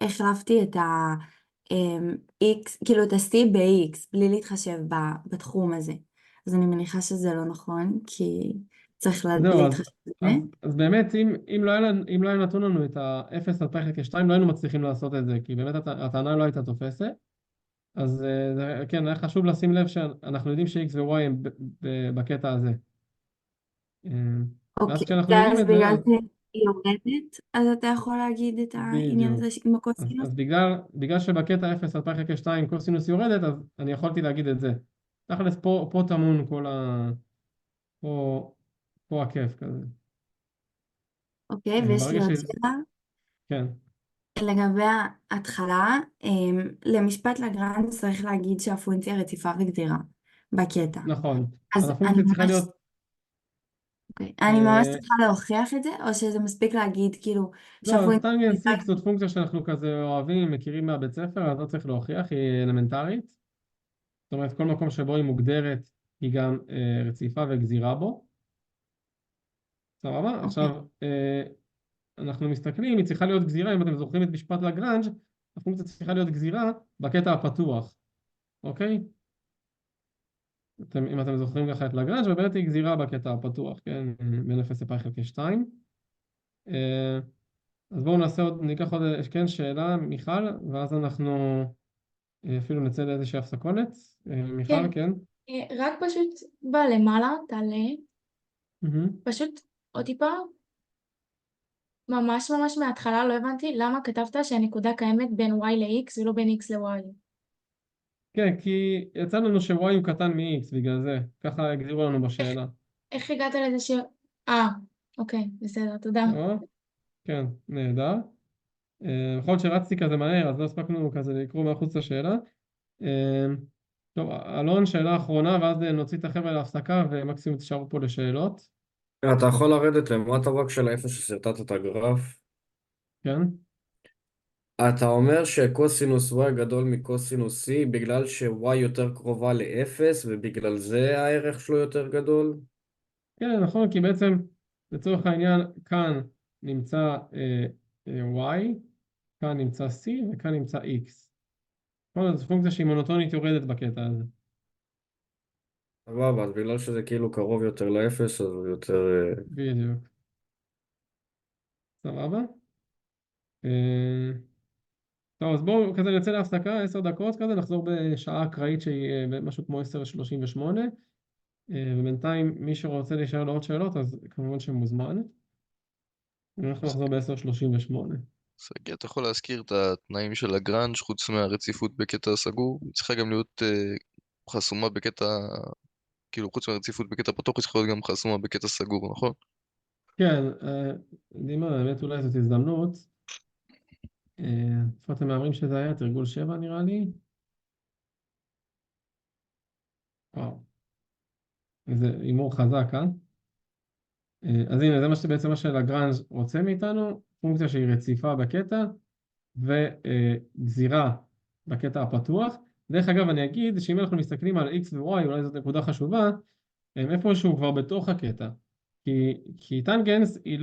החלפתי את ה-x, כאילו את ה-c ב-x, בלי להתחשב בתחום הזה. אז אני מניחה שזה לא נכון, כי צריך להתחשב בזה. אז באמת, אם לא היה נתון לנו את ה-0 עד פאי חלקי 2, לא היינו מצליחים לעשות את זה, כי באמת הטענה לא הייתה תופסת. אז כן, היה חשוב לשים לב שאנחנו יודעים ש-x ו-y הם בקטע הזה. אוקיי, ואז בגלל שהיא יורדת, אז אתה יכול להגיד את העניין הזה עם הקוסינוס? אז בגלל שבקטע 0 עד פאי חלקי 2 קוסינוס יורדת, אז אני יכולתי להגיד את זה. תכלס פה טמון כל פה הכיף כזה. אוקיי, ויש לי עוד שאלה. כן. לגבי ההתחלה, למשפט לגרנג' צריך להגיד שהפונקציה רציפה וגזירה בקטע. נכון. אז הפונקציה צריכה להיות... אני ממש צריכה להוכיח את זה, או שזה מספיק להגיד כאילו לא, טנגנס x זאת פונקציה שאנחנו כזה אוהבים, מכירים מהבית ספר, אז לא צריך להוכיח, היא אלמנטרית. זאת אומרת, כל מקום שבו היא מוגדרת, היא גם רציפה וגזירה בו. סבבה? עכשיו, אנחנו מסתכלים, היא צריכה להיות גזירה, אם אתם זוכרים את משפט לגרנג', הפונקציה צריכה להיות גזירה בקטע הפתוח. אוקיי? אם אתם זוכרים ככה את לגרנג', ובאמת היא גזירה בקטע הפתוח, כן? בין 0 לפאי חלקי 2. אז בואו ניקח עוד, כן, שאלה, מיכל, ואז אנחנו אפילו נצא לאיזושהי הפסקונת. מיכל, כן. כן? רק פשוט בלמעלה, תעלה, מהמם. פשוט עוד טיפה, ממש ממש מההתחלה לא הבנתי למה כתבת שהנקודה קיימת בין y ל-x ולא בין x ל-y. כן, כי יצא לנו ש-y הוא קטן מ-x, בגלל זה. ככה הגדירו לנו בשאלה. איך הגעת לזה אוקיי, בסדר, תודה. טוב, כן, נהדר. יכול להיות שרצתי כזה מהר, אז לא הספקנו כזה לקרוא מחוץ לשאלה. טוב, אלון, שאלה אחרונה, ואז נוציא את החבר'ה להפסקה, ומקסימום תשארו פה לשאלות. אתה יכול לרדת למטה רק איפה שסרטטת את הגרף. כן? אתה אומר שקוסינוס y גדול מקוסינוס c בגלל ש-y יותר קרובה ל-0 ובגלל זה הערך שלו יותר גדול? כן, נכון, כי בעצם לצורך העניין כאן נמצא y, כאן נמצא c וכאן נמצא x. נכון, זו פונקציה שהיא מונוטונית יורדת בקטע הזה. סבבה, אז בגלל שזה כאילו קרוב יותר ל-0 אז הוא יותר... בדיוק. סבבה? טוב, אז בואו כזה נצא להפסקה, 10 דקות כזה, נחזור בשעה אקראית שהיא משהו כמו 10:38. ובינתיים מי שרוצה להישאר לעוד שאלות, אז כמובן שמוזמן. אנחנו נחזור ב-10:38. סגי, אתה יכול להזכיר את התנאים של לגרנז' חוץ מהרציפות בקטע הסגור? היא צריכה גם להיות חסומה בקטע, כאילו חוץ מהרציפות בקטע פתוח, היא צריכה להיות גם חסומה בקטע סגור, נכון? כן, יודעים מה, האמת אולי זאת הזדמנות. איפה אתם מהמרים שזה היה? תרגול 7 נראה לי. וואו. איזה הימור חזק, אה? אז הנה, זה בעצם מה שלגרנז' רוצה מאיתנו, פונקציה שהיא רציפה בקטע, וגזירה בקטע הפתוח. דרך אגב, אני אגיד שאם אנחנו מסתכלים על x ו-y, אולי זאת נקודה חשובה, הם איפשהו כבר בתוך הקטע. כי טנגנס היא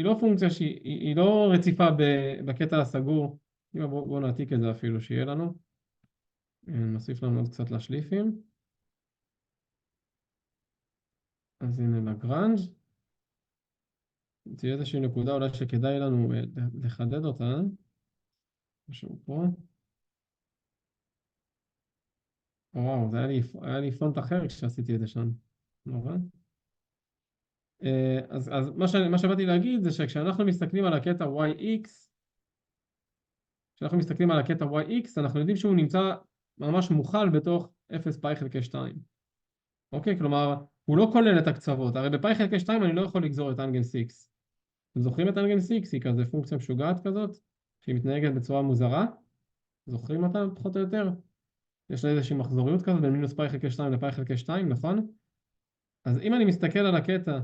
לא פונקציה שהיא לא רציפה בקטע הסגור. בואו נעתיק את זה אפילו, שיהיה לנו. נוסיף לנו עוד קצת לשליפים. אז הנה לגרנז'. תהיה איזושהי נקודה אולי שכדאי לנו לחדד אותה. משהו פה. וואו, זה היה לי פונט אחר כשעשיתי את זה שם. נורא. אז מה שבאתי להגיד זה שכשאנחנו מסתכלים על הקטע yx, כשאנחנו מסתכלים על הקטע yx, אנחנו יודעים שהוא נמצא ממש מוכל בתוך 0 פאי חלקי 2. אוקיי? כלומר, הוא לא כולל את הקצוות. הרי בפאי חלקי 2 אני לא יכול לגזור את טנגנס x. אתם זוכרים את טנגנס x? היא כזה פונקציה משוגעת כזאת, שהיא מתנהגת בצורה מוזרה. זוכרים אותה פחות או יותר? יש לה איזושהי מחזוריות כזאת בין מינוס פאי חלקי 2 לפאי חלקי 2, נכון? אז אם אני מסתכל על הקטע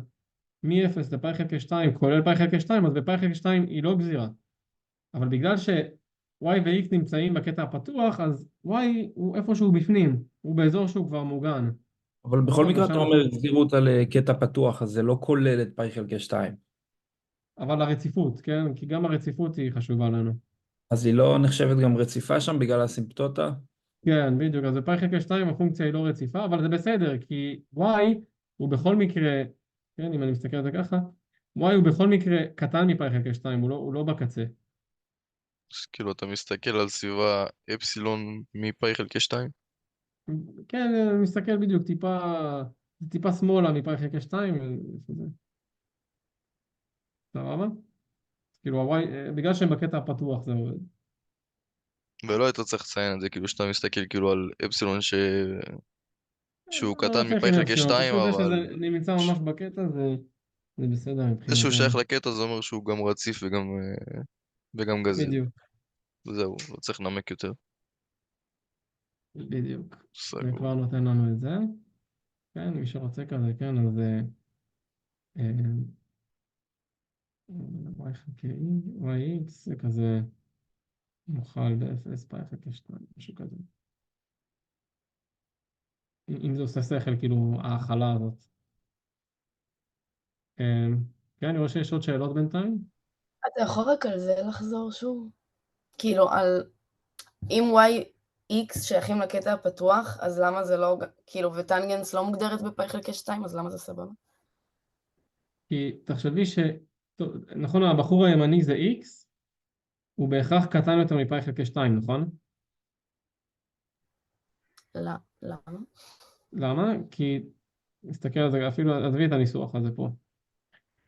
מ-0 לפאי חלקי 2, כולל פאי חלקי 2, אז בפאי חלקי 2 היא לא גזירה. אבל בגלל ש-y ו-x נמצאים בקטע הפתוח, אז y הוא איפשהו בפנים, הוא באזור שהוא כבר מוגן. אבל בכל מקרה אתה אומר גזירות על קטע פתוח, אז זה לא כולל את פאי חלקי 2. אבל הרציפות, כן? כי גם הרציפות היא חשובה לנו. אז היא לא נחשבת גם רציפה שם בגלל הסימפטוטה? כן, בדיוק. אז בפאי חלקי 2 הפונקציה היא לא רציפה, אבל זה בסדר, כי y הוא בכל מקרה, כן, אם אני מסתכל על זה ככה, y הוא בכל מקרה קטן מפאי חלקי 2, הוא לא בקצה. אז כאילו אתה מסתכל על סביבה אפסילון מפאי חלקי 2? כן, אני מסתכל בדיוק, טיפה שמאלה מפאי חלקי 2, סבבה? כאילו, בגלל שהם בקטע הפתוח זה עובד. ולא היית צריך לציין את זה, כאילו שאתה מסתכל כאילו על אפסילון שהוא קטן מפאי חלקי 2, אבל... אבל... זה נמצא ממש בקטע, זה בסדר מבחינתי. זה שהוא שייך לקטע זה אומר שהוא גם רציף וגם גזיר. בדיוק. זהו, לא צריך לנמק יותר. בדיוק. סגור. זה כבר נותן לנו את זה. כן, מי שרוצה כזה, כן, אז y חלקי yx זה כזה מוכל ב-0 פאי חלקי 2, משהו כזה. אם זה עושה שכל, כאילו, ההכלה הזאת. כן, אני רואה שיש עוד שאלות בינתיים. אתה יכול רק על זה לחזור שוב? כאילו, על... אם y, x שייכים לקטע הפתוח, אז למה זה לא... כאילו, וטנגנס לא מוגדרת בפאי חלקי 2, אז למה זה סבבה? כי תחשבי נכון, הבחור הימני זה x, הוא בהכרח קטן יותר מפאי חלקי 2, נכון? למה? למה? כי, נסתכל על זה, אפילו עזבי את הניסוח הזה פה.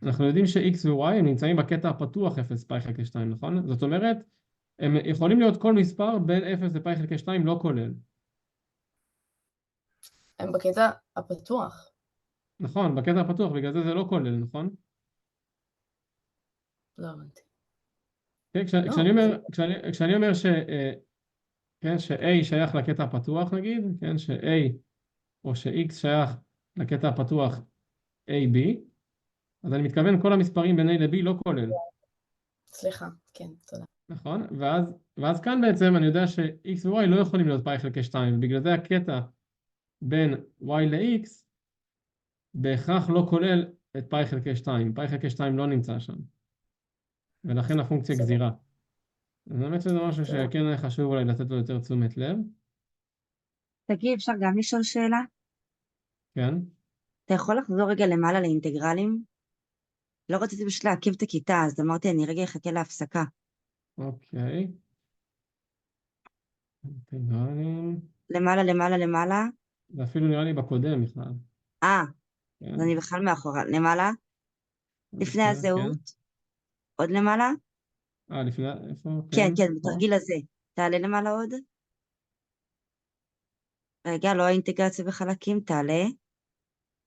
אנחנו יודעים ש-x ו-y הם נמצאים בקטע הפתוח 0 פאי חלקי 2, נכון? זאת אומרת, הם יכולים להיות כל מספר בין 0 לפאי חלקי 2 לא כולל. הם בקטע הפתוח. נכון, בקטע הפתוח, בגלל זה זה לא כולל, נכון? לא הבנתי. כן, לא, כשאני אומר כן, ש-A שייך לקטע הפתוח נגיד, כן, ש-A או ש-X שייך לקטע הפתוח AB, אז אני מתכוון כל המספרים בין A ל-B לא כולל, סליחה, כן, תודה. נכון? ואז כאן בעצם אני יודע ש-X ו-Y לא יכולים להיות פאי חלקי 2, ובגלל זה הקטע בין Y ל-X בהכרח לא כולל את פאי חלקי 2, פאי חלקי 2 לא נמצא שם, ולכן הפונקציה גזירה. אז באמת שזה משהו שכן חשוב אולי לתת לו יותר תשומת לב. תגיד, אפשר גם לשאול שאלה? כן. אתה יכול לחזור רגע למעלה לאינטגרלים? לא רציתי פשוט להקיף את הכיתה, אז אמרתי, אני רגע אחכה להפסקה. אוקיי. אינטגרלים. למעלה, למעלה, למעלה. זה אפילו נראה לי בקודם בכלל. כן. אז אני בכלל מאחורה. למעלה? לפני כן. הזהות? עוד למעלה? לפני, איפה? כן, כן, פה? בתרגיל הזה. תעלה למעלה עוד? רגע, לא האינטגרציה בחלקים, תעלה.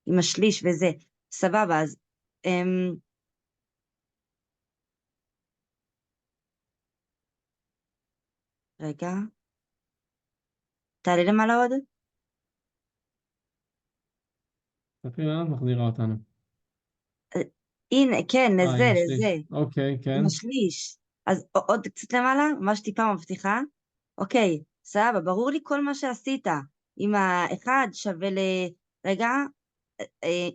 עם השליש וזה. סבבה, אז... רגע. תעלה למעלה עוד? תסתכלי לאן את מחזירה אותנו. הנה, כן, לזה, עם לזה. השליש. אוקיי, כן. עם השליש. אז עוד קצת למעלה, ממש טיפה מבטיחה. אוקיי, סבבה, ברור לי כל מה שעשית. עם האחד שווה רגע,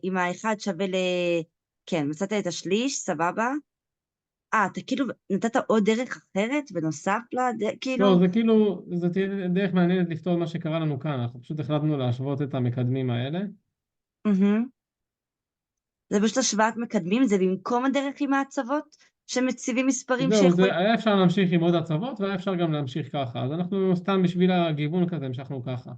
עם האחד שווה כן, מצאת את השליש, סבבה. אתה כאילו נתת עוד דרך אחרת בנוסף כאילו? לא, זה כאילו, זה תהיה דרך מעניינת לפתור מה שקרה לנו כאן. אנחנו פשוט החלטנו להשוות את המקדמים האלה. זה פשוט השוואת מקדמים, זה במקום הדרך עם ההצבות שמציבים מספרים זהו, שיכולים... היה אפשר להמשיך עם עוד הצבות, והיה אפשר גם להמשיך ככה. אז אנחנו סתם בשביל הגיוון כזה המשכנו ככה.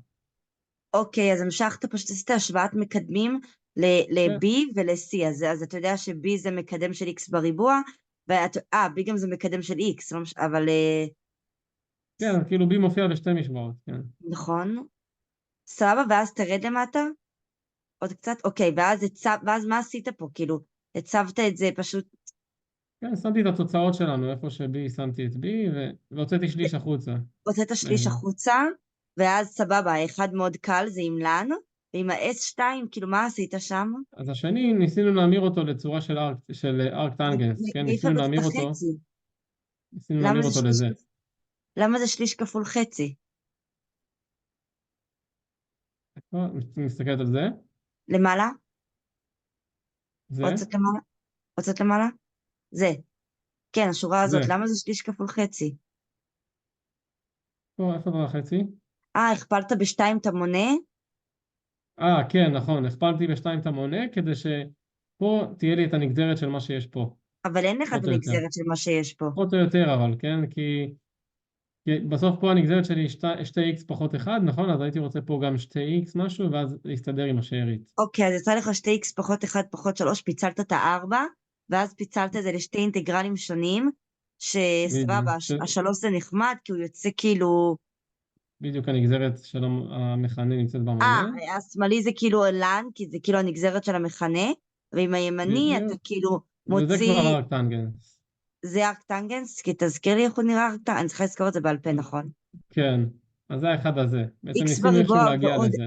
אוקיי, אז המשכת, פשוט עשית השוואת מקדמים ל-B ול-C, אז אתה יודע ש-B זה מקדם של X בריבוע, B גם זה מקדם של X, אבל... כן, כאילו B מופיע בשתי משוואות, כן. נכון. סבבה, ואז תרד למטה? עוד קצת? אוקיי, ואז מה עשית פה? כאילו, הצבת את זה פשוט... כן, שמתי את התוצאות שלנו, איפה ש-B שמתי את B, והוצאתי שליש החוצה. הוצאת שליש החוצה, ואז סבבה, האחד מאוד קל, זה עם לן, ועם ה-S2, כאילו, מה עשית שם? אז השני, ניסינו להמיר אותו לצורה של ארק טנגנס, כן? ניסינו להמיר אותו. ניסינו להמיר אותו לזה. למה זה שליש כפול חצי? מסתכלת על זה? למעלה? זה? הוצאת למעלה? זה. כן, השורה הזאת, למה זה שליש כפול חצי? פה, איפה זה החצי? הכפלת בשתיים את המונה? כן, נכון, הכפלתי בשתיים את המונה, כדי שפה תהיה לי את הנגזרת של מה שיש פה. אבל אין לך את הנגזרת של מה שיש פה. פחות או יותר, אבל, כן? כי בסוף פה הנגזרת שלי 2x פחות 1, נכון? אז הייתי רוצה פה גם 2x משהו, ואז להסתדר עם השארית. אוקיי, אז יצא לך 2x פחות 1 פחות 3, פיצלת את ה-4, ואז פיצלת את זה לשתי אינטגרלים שונים, שסבבה, ה-3 זה נחמד, כי הוא יוצא כאילו... בדיוק הנגזרת של המכנה נמצאת במונה. השמאלי זה כאילו לן, כי זה כאילו הנגזרת של המכנה, ועם הימני אתה כאילו מוציא... וזה כבר ארק טנגנס. זה ארק טנגנס? כי תזכיר לי איך הוא נראה ארק טנגנס, אני צריכה לזכור את זה בעל פה, נכון? כן, אז זה האחד הזה. בעצם ניסינו איכשהו להגיע לזה.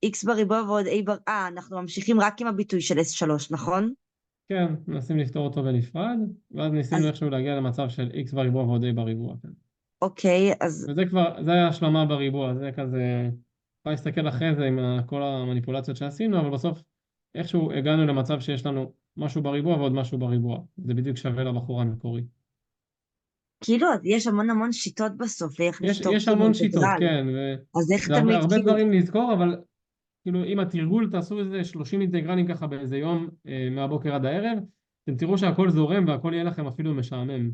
x בריבוע ועוד a אנחנו ממשיכים רק עם הביטוי של S3, נכון? כן, מנסים לפתור אותו בנפרד, ואז ניסינו איכשהו להגיע למצב של x בריבוע ועוד a בריבוע. אוקיי, אז... וזה כבר, זה היה השלמה בריבוע, זה כזה... אפשר להסתכל אחרי זה עם כל המניפולציות שעשינו, אבל בסוף איכשהו הגענו למצב שיש לנו משהו בריבוע ועוד משהו בריבוע. זה בדיוק שווה לבחור המקורי. כאילו, יש המון שיטות בסוף, איך לפתור... יש המון שיטות, כן. אז איך תמיד... הרבה דברים לזכור, אבל כאילו אם התרגול תעשו איזה 30 אינטגרלים ככה באיזה יום מהבוקר עד הערב, אתם תראו שהכל זורם והכל יהיה לכם אפילו משעמם.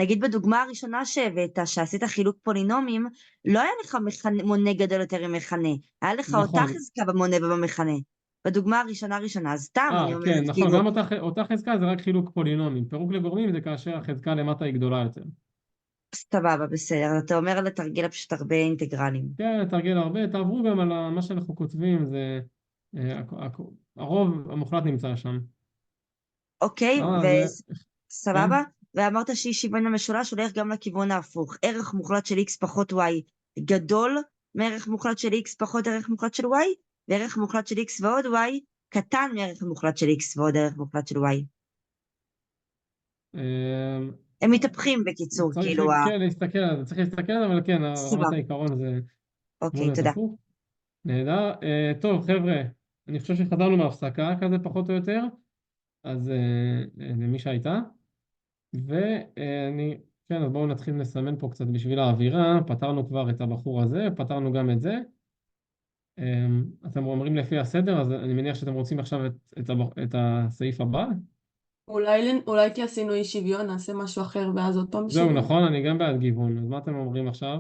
נגיד בדוגמה הראשונה שהבאת, שעשית חילוק פולינומים, לא היה לך מונה גדול יותר ממכנה, היה לך אותה נכון. חזקה במונה ובמכנה. בדוגמה הראשונה, אז סתם אני אומרת, כן, נכון, כאילו, גם אותה חזקה זה רק חילוק פולינומים. פירוק לגורמים זה כאשר החזקה למטה היא גדולה יותר. סבבה, בסדר, אתה אומר על התרגיל פשוט הרבה אינטגרלים. כן, תרגיל הרבה, תעברו גם על מה שאנחנו כותבים, זה הרוב המוחלט נמצא שם. אוקיי, זה, כן? וסבבה? ואמרת שאי שוויון המשולש הולך גם לכיוון ההפוך. ערך מוחלט של x פחות y גדול מערך מוחלט של x פחות ערך מוחלט של y, וערך מוחלט של x ועוד y קטן מערך מוחלט של x ועוד ערך מוחלט של y. הם מתהפכים בקיצור, צריך כאילו כן להסתכל על זה, צריך להסתכל על זה, אבל כן, רמת העיקרון זה אוקיי, מול תודה. הפוך. נהדר. טוב, חבר'ה, אני חושב שחזרנו מהפסקה כזה פחות או יותר, אז למי שהייתה, כן, אז בואו נתחיל לסמן פה קצת בשביל האווירה. פתרנו כבר את הבחור הזה, פתרנו גם את זה. אתם אומרים לפי הסדר, אז אני מניח שאתם רוצים עכשיו את הסעיף הבא. אולי כי עשינו אי שוויון, נעשה משהו אחר ואז עוד פעם זהו, שוויון. נכון, אני גם בעד גיוון. אז מה אתם אומרים עכשיו?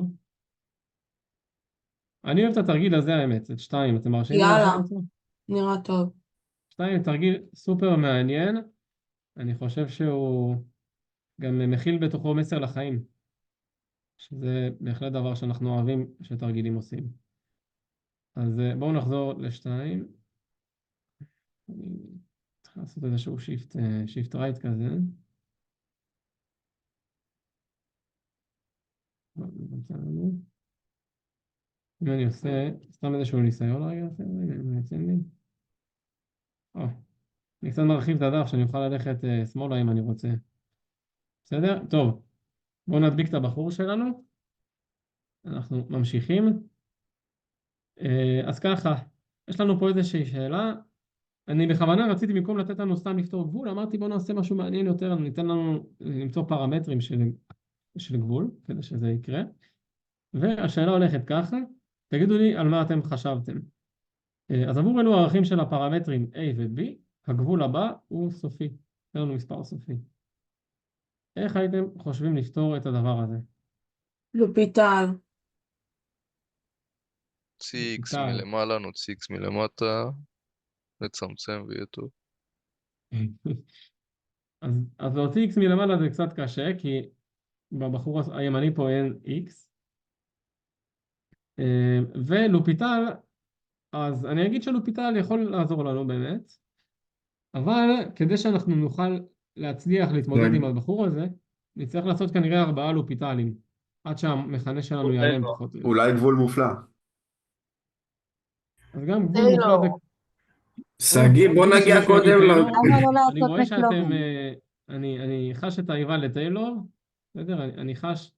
אני אוהב את התרגיל הזה, האמת, את 2. אתם מרשים לי יאללה, לעשות אותו? נראה טוב. 2 תרגיל סופר מעניין. אני חושב שהוא גם מכיל בתוכו מסר לחיים, שזה בהחלט דבר שאנחנו אוהבים שתרגילים עושים. אז בואו נחזור ל2. אני צריך לעשות איזשהו שיפט רייט כזה. אם אני עושה סתם איזשהו ניסיון רגע, אם יצא לי. אני קצת מרחיב את הדף שאני אוכל ללכת שמאלה אם אני רוצה. בסדר? טוב, בואו נדביק את הבחור שלנו. אנחנו ממשיכים. אז ככה, יש לנו פה איזושהי שאלה. אני בכוונה רציתי במקום לתת לנו סתם לפתור גבול, אמרתי בואו נעשה משהו מעניין יותר, ניתן לנו למצוא פרמטרים של גבול, כדי שזה יקרה. והשאלה הולכת ככה, תגידו לי על מה אתם חשבתם. אז עבור אלו הערכים של הפרמטרים A ו-B, הגבול הבא הוא סופי, זה לנו מספר סופי. איך הייתם חושבים לפתור את הדבר הזה? לופיטל. נוציא x לופיטל. מלמעלה, נוציא x מלמטה, נצמצם ויהיה טוב. אז להוציא x מלמעלה זה קצת קשה, כי בבחור הימני פה אין x. ולופיטל, אז אני אגיד שלופיטל יכול לעזור לנו באמת, אבל כדי שאנחנו נוכל להצליח להתמודד עם הבחור הזה, נצטרך לעשות כנראה 4 לופיטלים, עד שהמכנה שלנו ייעלם פחות או יותר. אולי גבול מופלא. אז גם גבול מופלא זה... שגיא, בוא נגיע קודם אני רואה שאתם... אני חש את האיבה לטיילור, בסדר? אני חש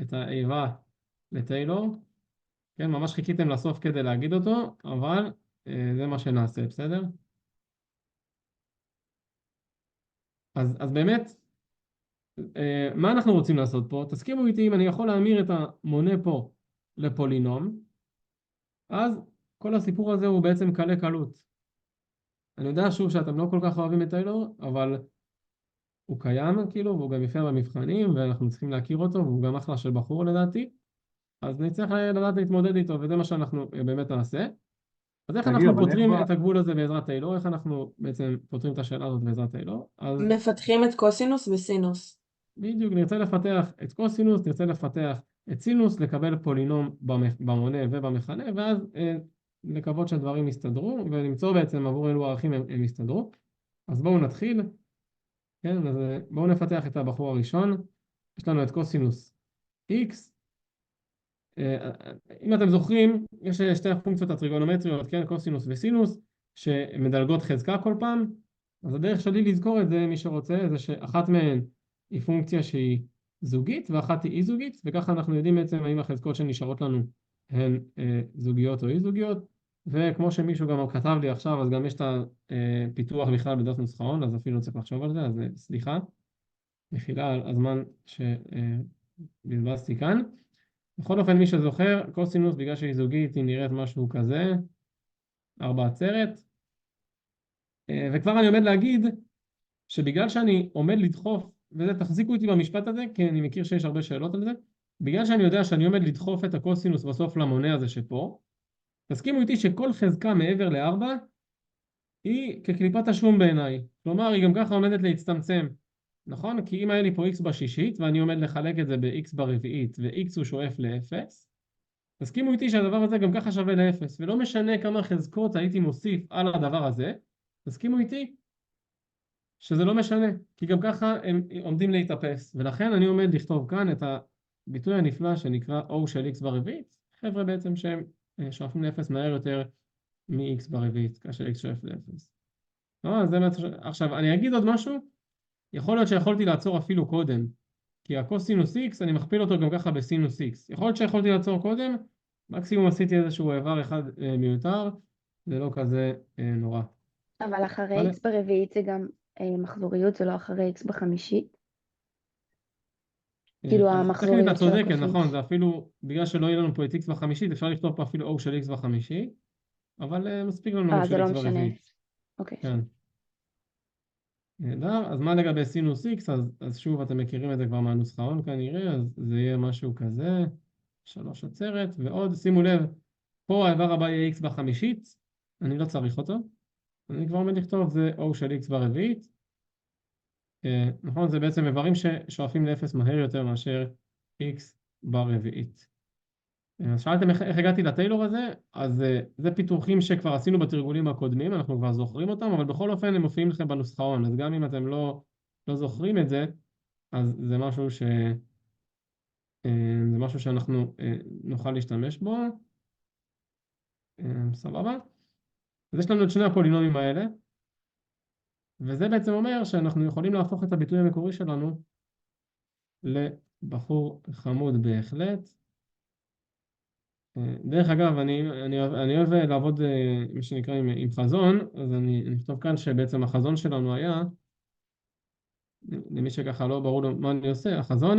את האיבה לטיילור. כן, ממש חיכיתם לסוף כדי להגיד אותו, אבל זה מה שנעשה, בסדר? אז באמת, מה אנחנו רוצים לעשות פה? תסכימו איתי, אם אני יכול להמיר את המונה פה לפולינום, אז כל הסיפור הזה הוא בעצם קלה קלות. אני יודע שוב שאתם לא כל כך אוהבים את טיילור, אבל הוא קיים כאילו, והוא גם יפה במבחנים, ואנחנו צריכים להכיר אותו, והוא גם אחלה של בחור לדעתי. אז נצטרך לדעת להתמודד איתו, וזה מה שאנחנו באמת נעשה. אז איך אנחנו פותרים את הגבול הזה בעזרת טיילור? איך אנחנו בעצם פותרים את השאלה הזאת בעזרת טיילור? מפתחים את קוסינוס וסינוס. בדיוק, נרצה לפתח את קוסינוס, נרצה לפתח את סינוס, לקבל פולינום במונה ובמכנה, ואז לקוות שהדברים יסתדרו, ולמצוא בעצם עבור אלו הערכים הם יסתדרו. אז בואו נתחיל. כן, אז בואו נפתח את הבחור הראשון. יש לנו את קוסינוס x. אם אתם זוכרים, יש שתי הפונקציות הטריגונומטריות, כן, קוסינוס וסינוס, שמדלגות חזקה כל פעם. אז הדרך שלי לזכור את זה, מי שרוצה, זה שאחת מהן היא פונקציה שהיא זוגית, ואחת היא אי-זוגית, וככה אנחנו יודעים בעצם האם החזקות שנשארות לנו הן זוגיות או אי-זוגיות, וכמו שמישהו גם כתב לי עכשיו, אז גם יש את הפיתוח בכלל בדף נוסחאות, אז אפילו לא צריך לחשוב על זה, אז סליחה, מחילה על הזמן שבזבזתי כאן. בכל אופן, מי שזוכר, קוסינוס, בגלל שהיא זוגית, היא נראית משהו כזה, 4 עצרת. וכבר אני עומד להגיד, שבגלל שאני עומד לדחוף תחזיקו איתי במשפט הזה, כי אני מכיר שיש הרבה שאלות על זה. בגלל שאני יודע שאני עומד לדחוף את הקוסינוס בסוף למונה הזה שפה, תסכימו איתי שכל חזקה מעבר ל-4 היא כקליפת השום בעיניי. כלומר, היא גם ככה עומדת להצטמצם. נכון? כי אם היה לי פה x בשישית, ואני עומד לחלק את זה ב-x ברביעית, ו-x הוא שואף ל-0, תסכימו איתי שהדבר הזה גם ככה שווה ל-0, ולא משנה כמה חזקות הייתי מוסיף על הדבר הזה, תסכימו איתי שזה לא משנה, כי גם ככה הם עומדים להתאפס, ולכן אני עומד לכתוב כאן את הביטוי הנפלא שנקרא O של x ברביעית, חבר'ה בעצם שהם שואפים ל-0 מהר יותר מ-x ברביעית, כאשר x שואף ל-0. עכשיו, אני אגיד עוד משהו, יכול להיות שיכולתי לעצור אפילו קודם, כי הקוסינוס x, אני מכפיל אותו גם ככה בסינוס x. יכול להיות שיכולתי לעצור קודם, מקסימום עשיתי איזשהו איבר אחד מיותר, זה לא כזה נורא. אבל אחרי x ברביעית זה גם מחזוריות, זה לא אחרי x בחמישית? כאילו המחזוריות של הקוסינוס. אתה צודקת, הקוסינוס. נכון, זה אפילו, בגלל שלא יהיה לנו פה את x בחמישית, אפשר לכתוב פה אפילו O של x בחמישית, אבל מספיק לנו O זה של לא x משנה. ברביעית. אוקיי. כן. נהדר, אז מה לגבי סינוס x? אז שוב אתם מכירים את זה כבר מהנוסחאון כנראה, אז זה יהיה משהו כזה, 3 עצרת, ועוד, שימו לב, פה האיבר הבא יהיה x בחמישית, אני לא צריך אותו, אני כבר עומד לכתוב, זה O של x ברביעית, נכון, זה בעצם איברים ששואפים ל-0 מהר יותר מאשר x ברביעית. אז שאלתם איך הגעתי לטיילור הזה, אז זה פיתוחים שכבר עשינו בתרגולים הקודמים, אנחנו כבר זוכרים אותם, אבל בכל אופן הם מופיעים לכם בנוסחאון, אז גם אם אתם לא זוכרים את זה, אז זה משהו שאנחנו נוכל להשתמש בו. סבבה? אז יש לנו את שני הפולינומים האלה, וזה בעצם אומר שאנחנו יכולים להפוך את הביטוי המקורי שלנו לבחור חמוד בהחלט. דרך אגב, אני אוהב לעבוד, מה שנקרא, עם חזון, אז אני אכתוב כאן שבעצם החזון שלנו היה, למי שככה לא ברור לו מה אני עושה, החזון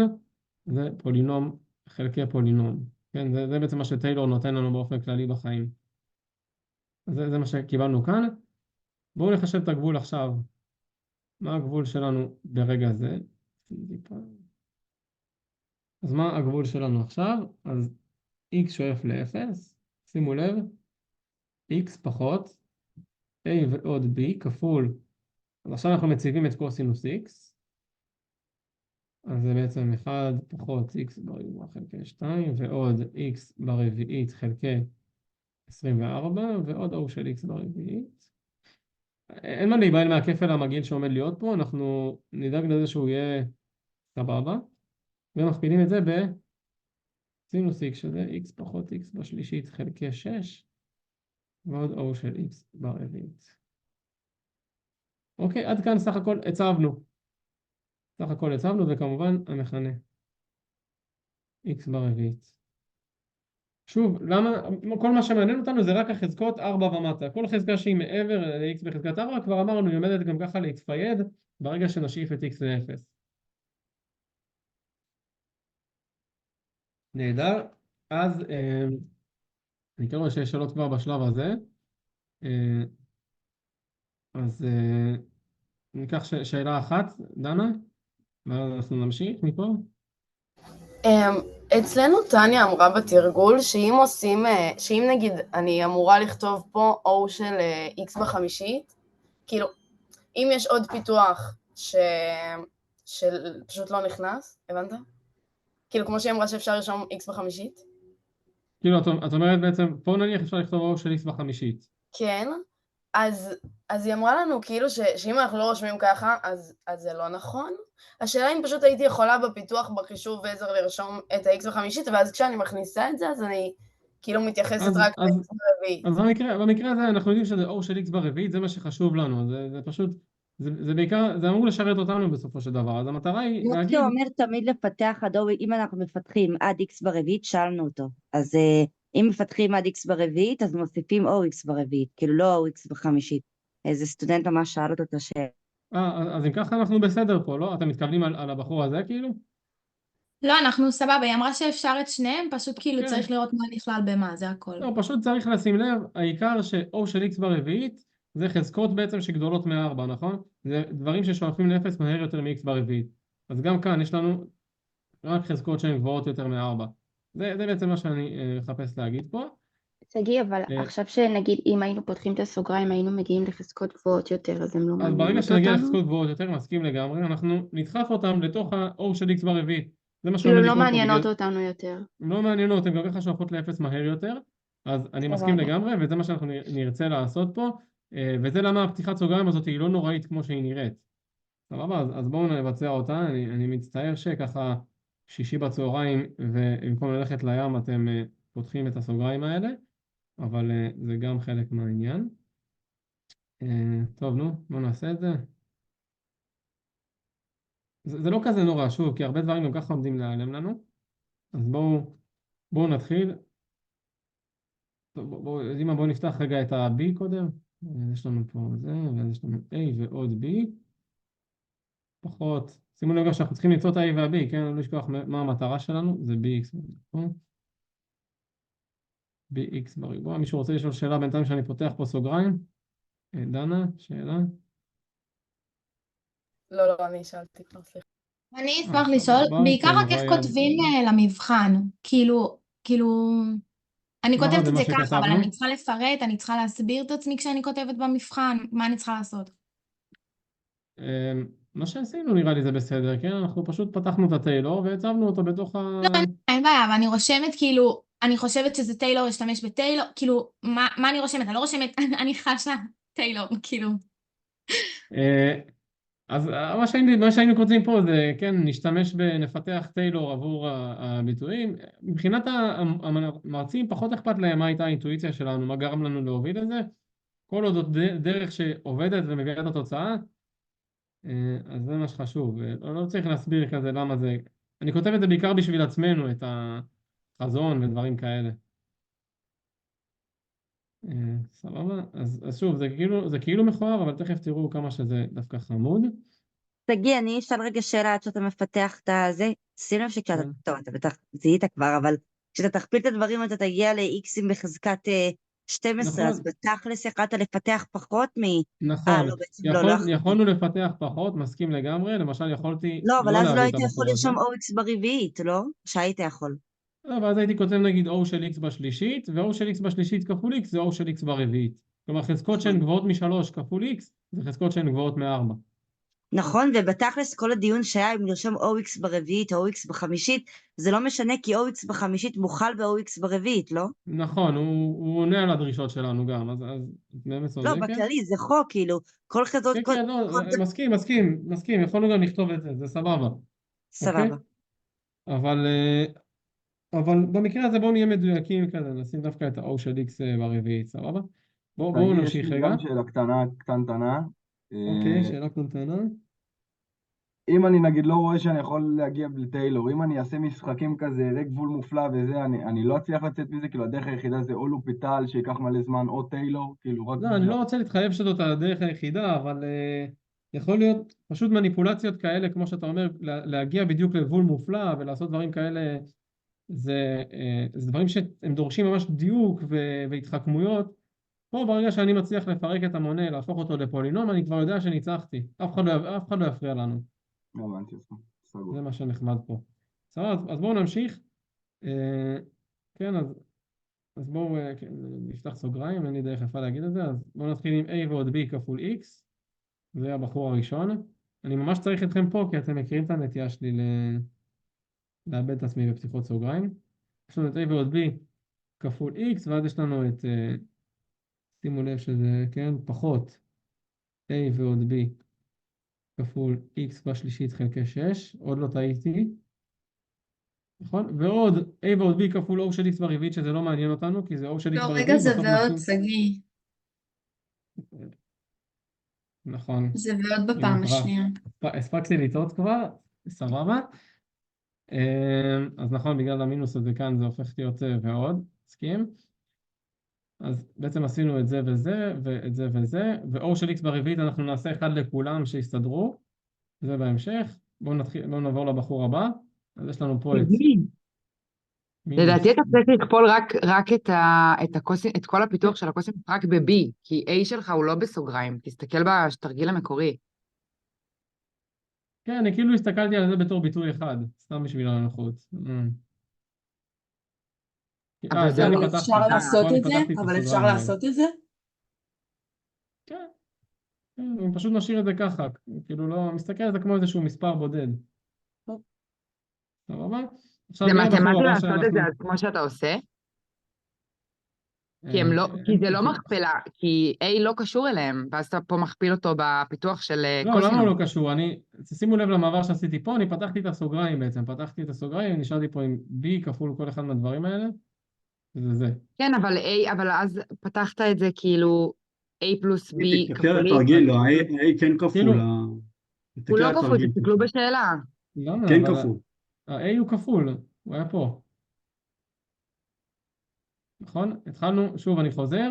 זה פולינום חלקי פולינום. כן, זה בעצם מה שטיילור נותן לנו באופן כללי בחיים. זה מה שקיבלנו כאן. בואו נחשב את הגבול עכשיו. מה הגבול שלנו ברגע זה? אז מה הגבול שלנו עכשיו? אז x שואף ל-0, שימו לב, x פחות a ועוד b כפול, אז עכשיו אנחנו מציבים את קוסינוס x, אז זה בעצם 1 פחות x בריבוע חלקי 2, ועוד x ברביעית חלקי 24, ועוד o של x ברביעית. אין מה להיבהל מהכפל המגעיל שעומד להיות פה, אנחנו נדאג לזה שהוא יהיה סבבה, ומכפילים את זה סינוס x שזה x פחות x בשלישית חלקי 6 ועוד O של x ברביעית. אוקיי, עד כאן סך הכל הצבנו. סך הכל הצבנו וכמובן המכנה x ברביעית. שוב, למה? כל מה שמעניין אותנו זה רק החזקות 4 ומטה. כל חזקה שהיא מעבר ל-x בחזקת 4 כבר אמרנו היא עומדת גם ככה להתפייד ברגע שנשאיף את x ל-0. נהדר, אז אני רואה שיש שאלות כבר בשלב הזה, אז ניקח שאלה אחת, דנה, ואז אנחנו נמשיך מפה. אצלנו טניה אמרה בתרגול שאם נגיד אני אמורה לכתוב פה O של x בחמישית, כאילו אם יש עוד פיתוח שפשוט לא נכנס, הבנת? כאילו, כמו שהיא אמרה שאפשר לרשום x בחמישית? כאילו, את אומרת בעצם, פה נניח אפשר לכתוב O של x בחמישית. כן, אז היא אמרה לנו כאילו שאם אנחנו לא רושמים ככה, אז זה לא נכון. השאלה אם פשוט הייתי יכולה בפיתוח בחישוב עזר לרשום את ה-x בחמישית, ואז כשאני מכניסה את זה, אז אני כאילו מתייחסת רק ל-x ברביעית. אז במקרה הזה אנחנו יודעים שזה O של x ברביעית, זה מה שחשוב לנו, זה פשוט... זה בעיקר, זה אמור לשרת אותנו בסופו של דבר, אז המטרה היא להגיד... זה אומר תמיד לפתח עד O, אם אנחנו מפתחים עד X ברביעית, שאלנו אותו. אז אם מפתחים עד X ברביעית, אז מוסיפים או X ברביעית, כאילו לא או X בחמישית. איזה סטודנט ממש שאל אותו את השאלה. אז אם ככה אנחנו בסדר פה, לא? אתם מתכוונים על הבחור הזה כאילו? לא, אנחנו סבבה, היא אמרה שאפשר את שניהם, פשוט כאילו צריך לראות מה נכלל במה, זה הכל. לא, פשוט צריך לשים לב, העיקר ש-O של X ברביעית, זה חזקות בעצם שגדולות מ-4, נכון? זה דברים ששואפים ל-0 מהר יותר מ-x ברביעית. אז גם כאן יש לנו רק חזקות שהן גבוהות יותר מ-4. זה בעצם מה שאני מחפש להגיד פה. שגיא, אבל עכשיו שנגיד אם היינו פותחים את הסוגריים היינו מגיעים לחזקות גבוהות יותר, אז הם לא אז ברגע מעניינות שנגיע אותנו? לחזקות גבוהות יותר, מסכים לגמרי, אנחנו נדחף אותם לתוך ה-O של X ברביעית. זה מה כאילו שעומד לא לקרות פה, מעניינות בגלל... אותנו יותר. לא מעניינות, הן גם ככה שואפות לאפס מהר יותר, אז אני מסכים סבבה. לגמרי, וזה מה שאנחנו נרצה לעשות פה, וזה למה הפתיחת סוגריים הזאת היא לא נוראית כמו שהיא נראית. סבבה? אז בואו נבצע אותה, אני מצטער שככה שישי בצהריים, ובמקום ללכת לים אתם פותחים את הסוגריים האלה, אבל זה גם חלק מהעניין. טוב, נו, בואו נעשה את זה. זה לא כזה נורא, שוב, כי הרבה דברים גם ככה עומדים להיעלם לנו. אז בואו נתחיל. טוב, בואו נפתח רגע את ה-B קודם. יש לנו פה זה, ואז יש לנו A ועוד B. פחות. שימו לב שאנחנו צריכים למצוא את ה-A וה-B, כן? לא לשכוח מה המטרה שלנו, זה BX בריבוע. BX בריבוע. מישהו רוצה לשאול שאלה בינתיים שאני פותח פה סוגריים? דנה, שאלה? לא, אני שאלתי כבר, סליחה. אני אשמח לשאול, סבבה, בעיקר כן, רק איך הוויה. כותבים למבחן, כאילו, אני מה, כותבת זה את מה זה ככה, אבל שכתבנו? אני צריכה לפרט, אני צריכה להסביר את עצמי כשאני כותבת במבחן, מה אני צריכה לעשות? מה שעשינו נראה לי זה בסדר, כן? אנחנו פשוט פתחנו את הטיילור והצבנו אותו בתוך ה... לא, אין בעיה, אבל אני רושמת כאילו, אני חושבת שזה טיילור, אשתמש בטיילור, כאילו, מה אני רושמת? אני לא רושמת, אני חשה טיילור, כאילו. אז מה שהיינו כותבים פה זה, כן, נפתח טיילור עבור הביטויים. מבחינת המרצים, פחות אכפת להם מה הייתה האינטואיציה שלנו, מה גרם לנו להוביל את זה. כל עוד זאת דרך שעובדת ומביאה את התוצאה, אז זה מה שחשוב. לא צריך להסביר כזה למה זה... אני כותב את זה בעיקר בשביל עצמנו, את החזון ודברים כאלה. סבבה? אז שוב, זה כאילו מכוער, אבל תכף תראו כמה שזה דווקא חמוד. תגיע, אני אשאל רגע שאלה עד שאתה מפתח את הזה. שים לב שכשאתה, כן. טוב, אתה בטח זיהית כבר, אבל כשאתה תכפיל את הדברים אתה תגיע ל-X'ים בחזקת 12, אז נכון, בתכלס יכולת לפתח פחות נכון. לא, בעצם לא יכולתי. יכולנו לפתח פחות, מסכים לגמרי. למשל, יכולתי לא, אבל לא אז לא להביא את היית יכול הבחור הזה. לרשום OX ברביעית, לא? שהיית יכול. ואז הייתי כותב נגיד O של X בשלישית, ו-O של X בשלישית כפול X זה O של X ברביעית. כלומר, חזקות שהן גבוהות מ-3 כפול X, זה חזקות שהן גבוהות מ-4. נכון, ובתכלס כל הדיון שהיה אם לרשום OX ברביעית או OX בחמישית, זה לא משנה כי OX בחמישית מוכל ב-OX ברביעית, לא? נכון, הוא עונה על הדרישות שלנו גם, אז את באמת לא, צודקת. בכללי, זה חוק, כאילו, כל כזאת... כן, כן, לא, מסכים, יכולנו גם לכתוב את זה, זה סבבה. סבבה. אוקיי? אבל במקרה הזה בואו נהיה מדויקים כזה, נשים דווקא את ה-O של X ברביעית, סבבה? בואו יש נמשיך לי רגע. גם שאלה קטנטנה. אוקיי, שאלה קטנטנה. אם אני נגיד לא רואה שאני יכול להגיע לטיילור, אם אני אעשה משחקים כזה, רק גבול מופלא וזה, אני לא אצליח לצאת מזה, כאילו הדרך היחידה זה או לופיטל שייקח מלא זמן, או טיילור, כאילו רק... לא, אני לא רוצה להתחייב שזאת הדרך היחידה, אבל יכול להיות פשוט מניפולציות כאלה, כמו שאתה אומר, להגיע בדיוק לגבול מופלא ולעשות דברים כאלה, זה דברים שהם דורשים ממש דיוק והתחכמויות. פה ברגע שאני מצליח לפרק את המונה, להפוך אותו לפולינום, אני כבר יודע שניצחתי. אף אחד לא יפריע לנו. הבנתי, סגור. זה מה שנחמד פה. סבבה, אז בואו נמשיך. כן, אז בואו נפתח סוגריים, אין לי דרך יפה להגיד את זה, אז בואו נתחיל עם A ועוד B כפול X, זה הבחור הראשון. אני ממש צריך אתכם פה, כי אתם מכירים את הנטייה שלי לאבד את עצמי בפתיחות סוגריים. יש לנו את A ועוד B כפול X, ואז יש לנו את, שימו לב שזה, כן, פחות A ועוד B כפול X בשלישית חלקי 6, עוד לא טעיתי. נכון? ועוד A ועוד B כפול O של X ברביעית, שזה לא מעניין אותנו, כי זה O של X לא, ברביעית. רגע, זה בסוף ועוד, נשים... שגיא. נכון. זה ועוד בפעם השנייה. הספקתי לטעות כבר, סבבה. אז נכון, בגלל המינוס הזה כאן זה הופך להיות ועוד, מסכים? אז בעצם עשינו את זה וזה, ואת זה וזה, ו-O של X ברביעית אנחנו נעשה אחד לכולם שיסתדרו, זה בהמשך. בואו נעבור לבחור הבא. אז יש לנו פה את... לדעתי אתה צריך לכפול רק את כל הפיתוח של הקוסינוס רק ב-B, כי A שלך הוא לא בסוגריים, תסתכל בתרגיל המקורי. כן, אני כאילו הסתכלתי על זה בתור ביטוי אחד, סתם בשביל הנוחות. אבל זה אני אבל פתחתי, אפשר לעשות פה אני את זה? פתחתי את אבל אפשר הסוגריים האלה. לעשות את זה? כן, כן, אני פשוט משאיר את זה ככה, כאילו לא, מסתכל על זה כמו איזשהו מספר בודד. סבבה? עכשיו זה מי הבחור מתמטי הבא לעשות את זה שאנחנו... אז כמו שאתה עושה? כי זה לא מכפלה, כי A לא קשור אליהם, ואז אתה פה מכפיל אותו בפיתוח של לא, למה הוא קוסינוס. לא קשור? שימו לב למעבר שעשיתי פה, אני פתחתי את הסוגריים בעצם, פתחתי את הסוגריים, נשארתי פה עם B כפול כל אחד מהדברים האלה, וזה זה. כן, אבל אז פתחת את זה כאילו A פלוס B תסתכל על כפול X. התרגיל, לא, ה כן כפול. כאילו, הוא תסתכל לא על כפול, התרגיל. תסתכלו בשאלה. למה? כן אבל כפול. ה-A הוא כפול, הוא היה פה. נכון? התחלנו, שוב אני חוזר,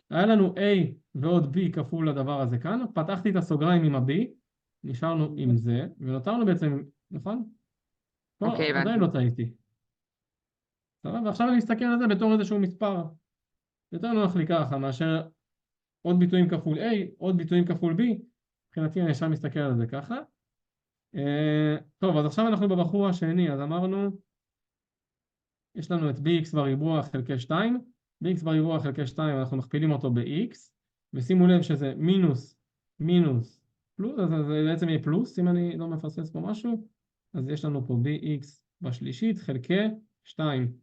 היה לנו A ועוד B כפול לדבר הזה כאן, פתחתי את הסוגריים עם ה-B, נשארנו עם זה, ונותרנו בעצם, נכון? פה אוקיי, עדיין הבנתי. לא טעיתי. סבבה? ועכשיו אני מסתכל על זה בתור איזשהו מספר. יותר נוח לי ככה מאשר עוד ביטויים כפול A, עוד ביטויים כפול B, מבחינתי אני ישר מסתכל על זה ככה. טוב, אז עכשיו אנחנו בבחור השני, אז אמרנו, יש לנו את bx בריבוע חלקי 2, bx בריבוע חלקי 2 אנחנו מכפילים אותו ב-x, ושימו לב שזה מינוס פלוס, אז זה בעצם יהיה פלוס, אם אני לא מפספס פה משהו, אז יש לנו פה bx בשלישית חלקי 2.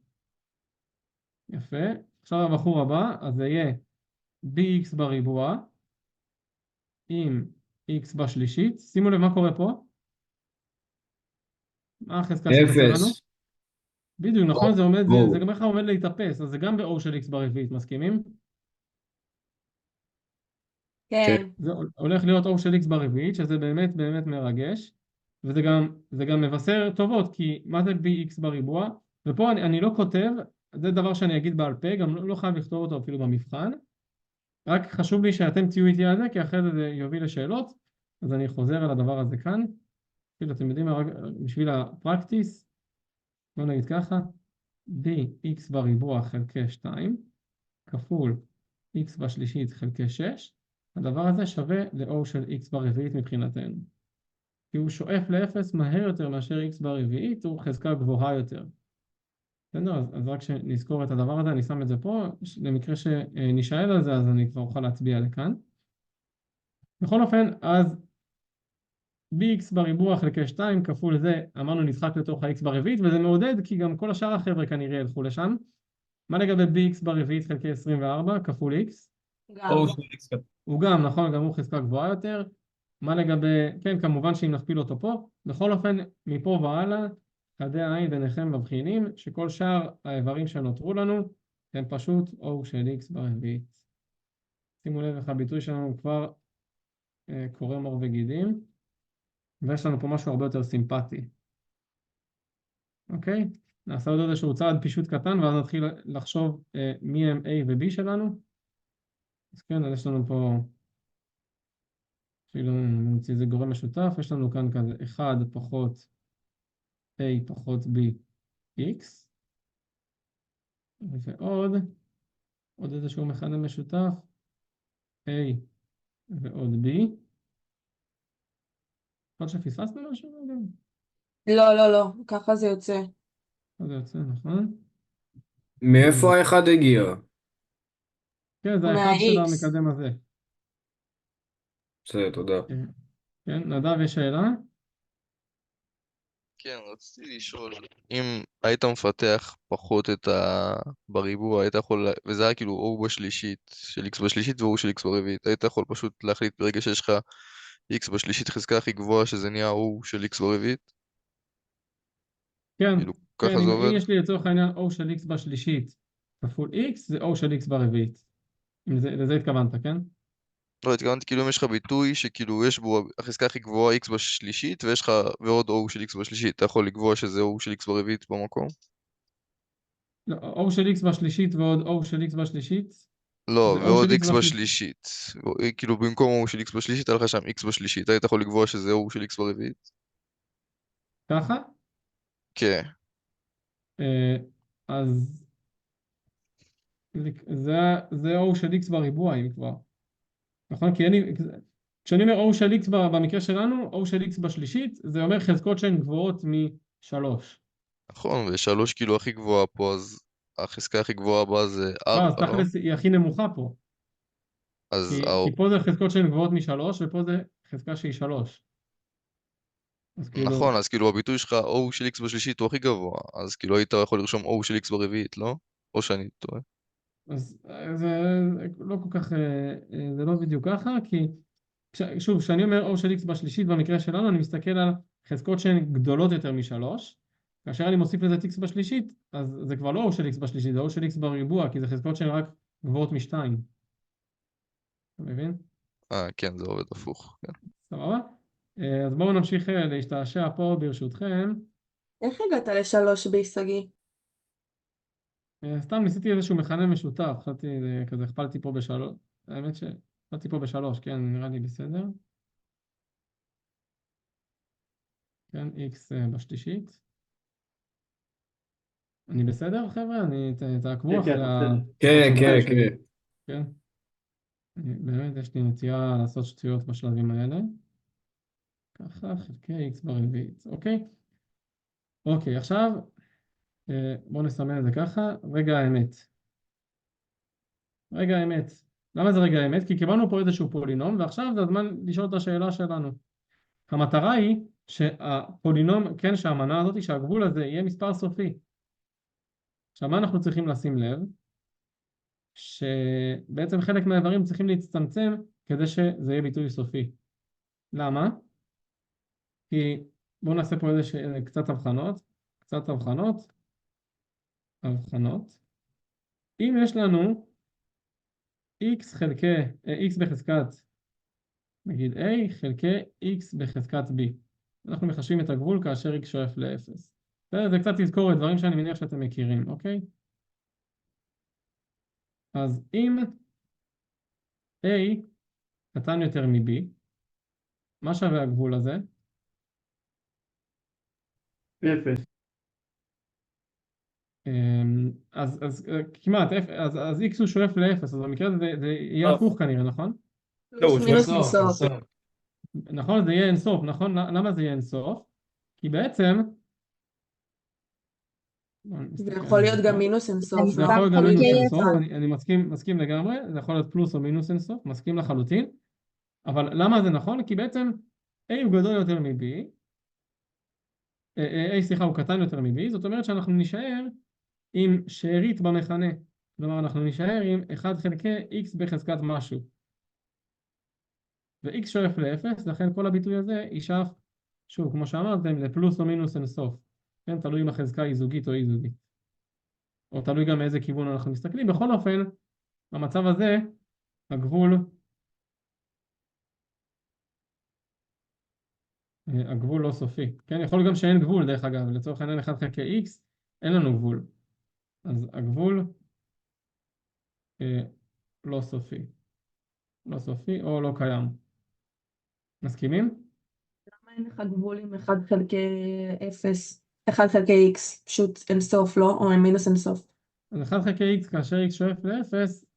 יפה. עכשיו הבחור הבא, אז זה יהיה bx בריבוע עם x בשלישית. שימו לב מה קורה פה. מה החזקה שחסר לנו? אפס. בדיוק, נכון? או. זה גם איך עומד להתאפס, אז זה גם ב-O של x ברביעית, מסכימים? כן. זה הולך להיות O של x ברביעית, שזה באמת באמת מרגש, וזה גם מבשר טובות, כי מה זה bx בריבוע? ופה אני לא כותב, זה דבר שאני אגיד בעל פה, גם לא חייב לכתוב אותו אפילו במבחן, רק חשוב לי שאתם תהיו איתי על זה, כי אחרי זה יוביל לשאלות, אז אני חוזר על הדבר הזה כאן. כאילו, אתם יודעים מה, רק בשביל הפרקטיס, בואו נגיד ככה, bx בריבוע חלקי 2, כפול x בשלישית חלקי 6, הדבר הזה שווה ל-O של x ברביעית מבחינתנו. כי הוא שואף לאפס מהר יותר מאשר x ברביעית, הוא חזקה גבוהה יותר. בסדר? אז רק שנזכור את הדבר הזה, אני שם את זה פה, למקרה שנשאל על זה, אז אני כבר אוכל להצביע לכאן. בכל אופן, אז bx בריבוע חלקי 2 כפול זה, אמרנו נדחק לתוך ה-x ברביעית, וזה מעודד כי גם כל השאר החבר'ה כנראה ילכו לשם. מה לגבי bx ברביעית חלקי 24 כפול x? הוא גם, נכון, גם הוא חזקה גבוהה יותר. מה לגבי, כן, כמובן שאם נכפיל אותו פה, בכל אופן, מפה והלאה, חדי העין ביניכם מבחינים שכל שאר האיברים שנותרו לנו הם פשוט O של x ברביעית. שימו לב איך הביטוי שלנו כבר קורם עור וגידים, ויש לנו פה משהו הרבה יותר סימפטי. אוקיי? נעשה עוד איזשהו צעד פישוט קטן, ואז נתחיל לחשוב מי הם A ו-B שלנו. אז כן, אז יש לנו פה, אפילו נמציא איזה גורם משותף, יש לנו כאן כזה 1 פחות A פחות B X, ועוד איזשהו מכנה משותף, A ועוד B. עוד שפספסנו משהו? לא, ככה זה יוצא. זה יוצא, נכון? מאיפה האחד הגיע? כן, זה האחד של המקדם הזה. בסדר, תודה. כן, נדב, יש שאלה? כן, רציתי לשאול, אם היית מפתח פחות את בריבוע, היית יכול, וזה היה כאילו O בשלישית של x בשלישית ו-O של x ברביעית, היית יכול פשוט להחליט ברגע שיש לך x בשלישית חזקה הכי גבוהה שזה נהיה O של x ברביעית? כן, כאילו, כן, ככה זה עובד? אם יש לי לצורך העניין O של x בשלישית כפול x, זה O של x ברביעית. לזה התכוונת, כן? לא, התכוונתי כאילו אם יש לך ביטוי שכאילו יש בו החזקה הכי גבוהה x בשלישית ויש לך ועוד O של x בשלישית, אתה יכול לקבוע שזה O של x ברביעית במקום? לא, O של x בשלישית ועוד O של x בשלישית, לא, זה O ועוד של x x בשלישית. כאילו במקום O של x בשלישית, היה לך שם x בשלישית, היית יכול לקבוע שזה O של x ברביעית? ככה? כן. אז זה O של x בריבוע אם כבר. נכון? כי כשאני אומר O של X במקרה שלנו, O של X בשלישית, זה אומר חזקות שהן גבוהות מ-3. נכון, ו3 כאילו הכי גבוהה פה, אז החזקה הכי גבוהה בה זה אז 4, לא? תכלס היא הכי נמוכה פה. אז כי פה זה חזקות שהן גבוהות מ-3, ופה זה חזקה שהיא 3. אז כאילו, נכון, אז כאילו הביטוי שלך O של X בשלישית הוא הכי גבוה, אז כאילו היית יכול לרשום O של X ברביעית, לא? או שאני טועה. אז זה לא כל כך, זה לא בדיוק ככה, כי שוב, כשאני אומר O של X בשלישית במקרה שלנו, אני מסתכל על חזקות שהן גדולות יותר מ-3, כאשר אני מוסיף לזה את X בשלישית, אז זה כבר לא O של X בשלישית, זה O של X בריבוע, כי זה חזקות שהן רק גבוהות מ-2. אתה מבין? כן, זה עובד הפוך, כן. סבבה? אז בואו נמשיך להשתעשע פה ברשותכם. איך הגעת ל3 ביסגי? סתם ניסיתי איזשהו מכנה משותף, חשבתי כזה, הכפלתי פה ב3, האמת שהכפלתי פה ב3, כן, נראה לי בסדר. כן, X בשלישית. אני בסדר, חבר'ה? תעקבו אחרי כן, כן, כן. כן. באמת יש לי נטייה לעשות שטויות בשלבים האלה. ככה, חלקי X ברביעית, אוקיי? אוקיי, עכשיו בואו נסמן את זה ככה, רגע האמת. רגע האמת. למה זה רגע האמת? כי קיבלנו פה איזשהו פולינום, ועכשיו זה הזמן לשאול את השאלה שלנו. המטרה היא שהפולינום, כן, שהמנה הזאת, שהגבול הזה יהיה מספר סופי. עכשיו, מה אנחנו צריכים לשים לב? שבעצם חלק מהאיברים צריכים להצטמצם כדי שזה יהיה ביטוי סופי. למה? כי בואו נעשה פה קצת הבחנות. אם יש לנו x בחזקת, נגיד a חלקי x בחזקת b. אנחנו מחשבים את הגבול כאשר x שואף ל-0. זה קצת תזכורת, דברים שאני מניח שאתם מכירים, אוקיי? אז אם a קטן יותר מ-b, מה שווה הגבול הזה? 0. אז כמעט, אז x הוא שואף ל-0, אז במקרה הזה זה יהיה הפוך כנראה, נכון? לא, הוא שואף אינסוף. נכון, זה יהיה אינסוף, נכון? למה זה יהיה אינסוף? כי בעצם זה יכול להיות גם מינוס אינסוף. זה יכול להיות גם מינוס אינסוף, אני מסכים לגמרי, זה יכול להיות פלוס או מינוס אינסוף, מסכים לחלוטין, אבל למה זה נכון? כי בעצם a הוא גדול יותר מ-b, סליחה, הוא קטן יותר מ-b, זאת אומרת שאנחנו נשאר עם שארית במכנה, כלומר אנחנו נשאר עם 1 חלקי x בחזקת משהו, ו-x שואף ל-0, לכן כל הביטוי הזה יישאף, שוב, כמו שאמרתם, לפלוס או מינוס אינסוף, כן, תלוי אם החזקה היא זוגית או אי זוגית, או תלוי גם מאיזה כיוון אנחנו מסתכלים. בכל אופן, במצב הזה, הגבול לא סופי, כן, יכול גם שאין גבול, דרך אגב, לצורך העניין 1 חלקי x, אין לנו גבול, אז הגבול לא סופי או לא קיים. מסכימים? למה אין לך גבול עם 1 חלקי 0, 1 חלקי x, פשוט אינסוף, לא? או מינוס אינסוף? אז 1 חלקי x כאשר x שואף ל-0,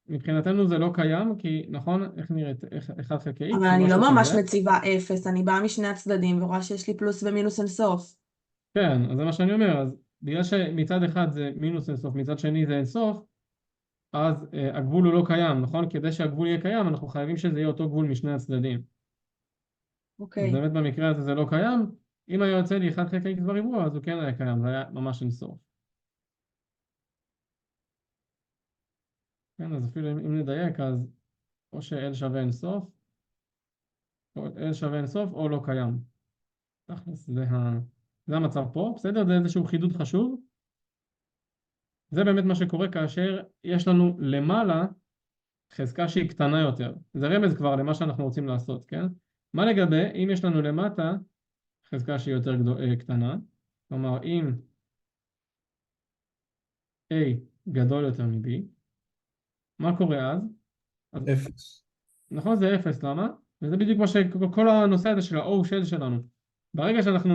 מבחינתנו זה לא קיים, כי נכון, איך נראית 1 חלקי x? אבל אני לא ממש מציבה 0, אני באה משני הצדדים ורואה שיש לי פלוס ומינוס אינסוף. כן, אז זה מה שאני אומר, אז בגלל שמצד אחד זה מינוס אינסוף, מצד שני זה אינסוף, אז הגבול הוא לא קיים, נכון? כדי שהגבול יהיה קיים, אנחנו חייבים שזה יהיה אותו גבול משני הצדדים. אוקיי. אז באמת במקרה הזה זה לא קיים, אם היה יוצא לי 1 חלקי x בריבוע, אז הוא כן היה קיים, זה היה ממש אינסוף. כן, אז אפילו אם נדייק, אז או ש-L שווה אינסוף, או L שווה אינסוף, או לא קיים. תכלס, זה המצב פה, בסדר? זה איזשהו חידוד חשוב. זה באמת מה שקורה כאשר יש לנו למעלה חזקה שהיא קטנה יותר. זה רמז כבר למה שאנחנו רוצים לעשות, כן? מה לגבי אם יש לנו למטה חזקה שהיא יותר קטנה? כלומר, אם A גדול יותר מ-B, מה קורה אז? 0. נכון, זה 0, למה? וזה בדיוק מה שכל הנושא הזה של ה-O של שלנו. ברגע שאנחנו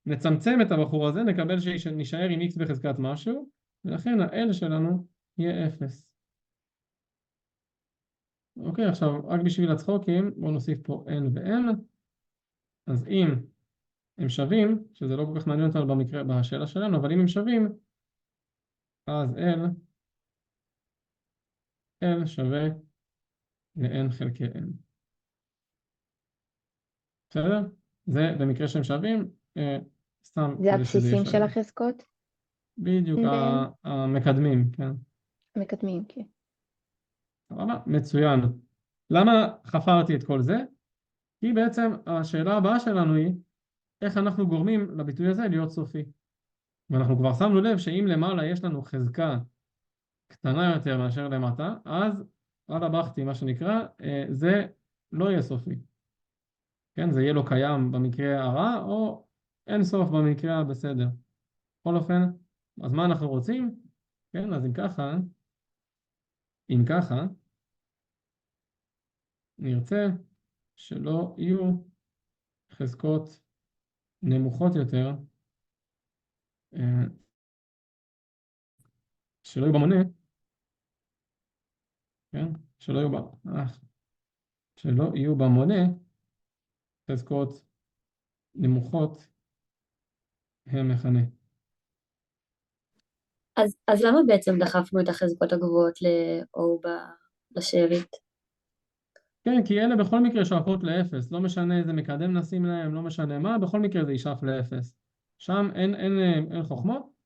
נצמצם את הבחור הזה, נקבל שנשאר עם X בחזקת משהו, ולכן ה-L שלנו יהיה 0. אוקיי, עכשיו רק בשביל הצחוקים, בואו נוסיף פה n ו-n. אז אם הם שווים, שזה לא כל כך מעניין אותנו במקרה, בשאלה שלנו, אבל אם הם שווים, אז L שווה ל-n חלקי n. בסדר? זה במקרה שהם שווים, סתם זה כדי שזה יהיה הבסיסים של שווה. החזקות? בדיוק, והם המקדמים, כן. מקדמים, כן. סבבה? מצוין. למה חפרתי את כל זה? כי בעצם השאלה הבאה שלנו היא, איך אנחנו גורמים לביטוי הזה להיות סופי. ואנחנו כבר שמנו לב שאם למעלה יש לנו חזקה קטנה יותר מאשר למטה, אז על הבכתי, מה שנקרא, זה לא יהיה סופי. כן, זה יהיה לו קיים במקרה הרע, או אין סוף במקרה הבסדר. בכל אופן, אז מה אנחנו רוצים? כן, אז אם ככה, נרצה שלא יהיו חזקות נמוכות יותר, שלא יהיו במונה, כן? שלא יהיו במונה חזקות נמוכות המכנה. אז למה בעצם דחפנו את החזקות הגבוהות ל-O לשארית? כן, כי אלה בכל מקרה שואפות לאפס, לא משנה איזה מקדם נשים להם, לא משנה מה, בכל מקרה זה ישאף לאפס. שם אין חוכמות.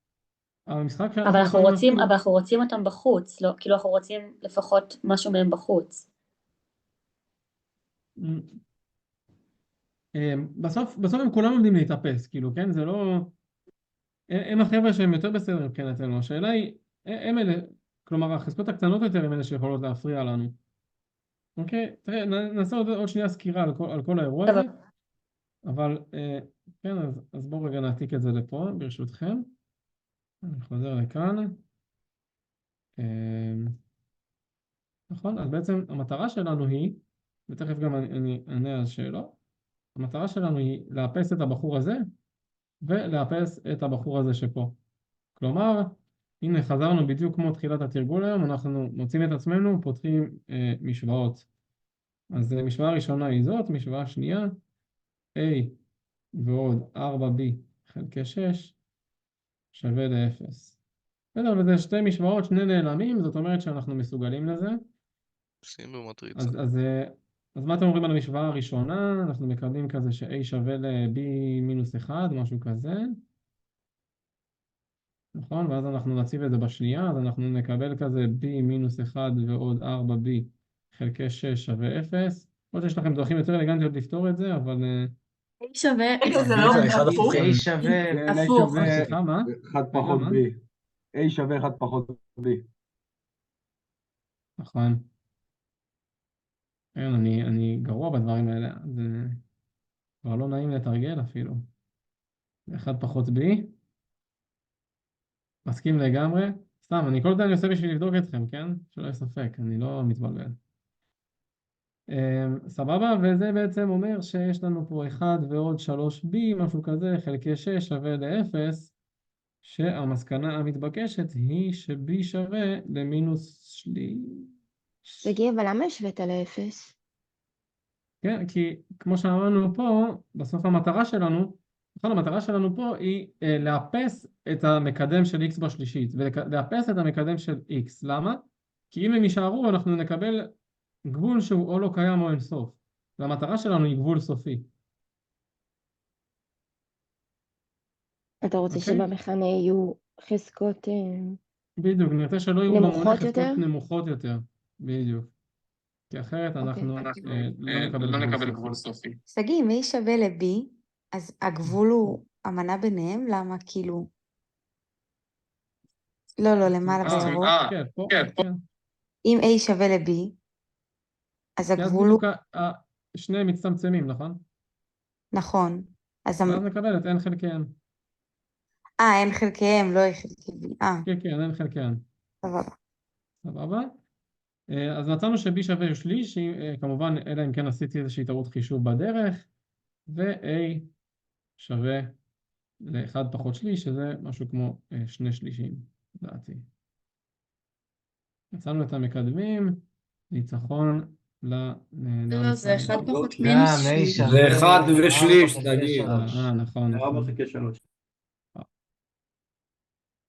המשחק אבל אנחנו רוצים אותם בחוץ, לא, כאילו אנחנו רוצים לפחות משהו מהם בחוץ. בסוף הם כולם עומדים להתאפס, כאילו, כן? זה לא... הם החבר'ה שהם יותר בסדר מבחינתנו. השאלה היא, הם אלה, כלומר, החזקות הקטנות יותר הם אלה שיכולות להפריע לנו. אוקיי? תראה, נעשה עוד שנייה סקירה על כל האירוע הזה. אבל, כן, אז בואו רגע נעתיק את זה לפה, ברשותכם. אני חוזר לכאן. נכון? אז בעצם המטרה שלנו היא, ותכף גם אני אענה על שאלות, המטרה שלנו היא לאפס את הבחור הזה, ולאפס את הבחור הזה שפה. כלומר, הנה חזרנו בדיוק כמו תחילת התרגול היום, אנחנו מוצאים את עצמנו, פותחים משוואות. אז משוואה ראשונה היא זאת, משוואה שנייה, a ועוד 4b חלקי 6 שווה ל-0. בסדר, וזה שתי משוואות, שני נעלמים, זאת אומרת שאנחנו מסוגלים לזה. שים במטריצה. אז מה אתם אומרים על המשוואה הראשונה? אנחנו מקבלים כזה ש-a שווה ל-b מינוס 1, משהו כזה. נכון? ואז אנחנו נציב את זה בשנייה, אז אנחנו נקבל כזה b מינוס 1 ועוד 4b חלקי 6 שווה 0. עוד שיש לכם דרכים יותר אלגנטיות לפתור את זה, אבל... A שווה... זה לא הפוך. A שווה... הפוך. סליחה, מה? 1 פחות b. A שווה 1 פחות b. נכון. כן, אני גרוע בדברים האלה, זה כבר לא נעים לתרגל אפילו. 1 פחות b. מסכים לגמרי. סתם, אני כל זה אני עושה בשביל לבדוק אתכם, כן? שלא יהיה ספק, אני לא מתבלבל. סבבה, וזה בעצם אומר שיש לנו פה 1 ועוד 3b, משהו כזה, חלקי 6 שווה ל-0, שהמסקנה המתבקשת היא ש-b שווה למינוס שליש. תגיד, אבל למה השווית ל-0? כן, כי כמו שאמרנו פה, בסוף המטרה שלנו, נכון, המטרה שלנו פה היא לאפס את המקדם של x בשלישית, ולאפס את המקדם של x. למה? כי אם הם יישארו, אנחנו נקבל גבול שהוא או לא קיים או אין סוף. והמטרה שלנו היא גבול סופי. אתה רוצה שבמכנה יהיו חזקות בדיוק, נרצה שלא יהיו במונה נמוכות חזקות יותר? נמוכות יותר. בדיוק. כי אחרת אנחנו לא נקבל גבול סופי. שגיא, אם A שווה ל-B, אז הגבול הוא המנה ביניהם? למה כאילו... לא, למעלה בירוק. כן. אם A שווה ל-B, אז הגבול הוא... שניהם מצטמצמים, נכון? נכון. אז נקבל את n חלקיהם. n חלקיהם, לא a חלקי b. כן, n חלקיהם. סבבה. אז מצאנו ש-b שווה שליש, כמובן, אלא אם כן עשיתי איזושהי טעות חישוב בדרך, ו-a שווה ל-1 פחות שליש, שזה משהו כמו 2 שלישים, לדעתי. מצאנו את המקדמים, ניצחון לעם לא, זה ישראל. 1 פחות גם מינוס A שליש. זה שווה 1 4 ושליש, חלקי תגיד. 3. נכון, 4 נכון. חלקי 3.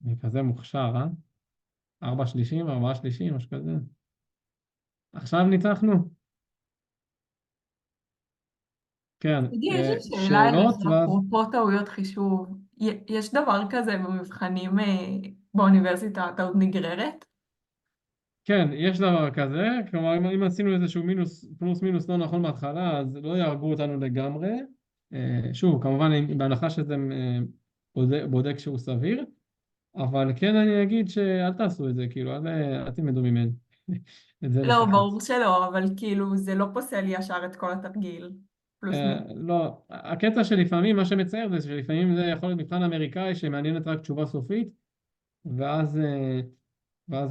אני כזה מוכשר, 4 שלישים, 4 שלישים, משהו כזה. עכשיו ניצחנו. כן, תגיד, יש לי שאלה שאלות, אליך, ואז... אפרופו טעויות חישוב. יש דבר כזה במבחנים באוניברסיטה, טעות נגררת? כן, יש דבר כזה, כלומר אם עשינו איזשהו פלוס מינוס לא נכון בהתחלה, אז לא יהרגו אותנו לגמרי. שוב, כמובן בהנחה שזה בודק שהוא סביר, אבל כן אני אגיד שאל תעשו את זה, כאילו, אל תלמדו ממני. את זה לא, לפחות. ברור שלא, אבל כאילו זה לא פוסל ישר את כל התרגיל. פלוס מינוס. לא, הקטע שלפעמים, מה שמצער זה שלפעמים זה יכול להיות מבחן אמריקאי שמעניינת רק תשובה סופית, ואז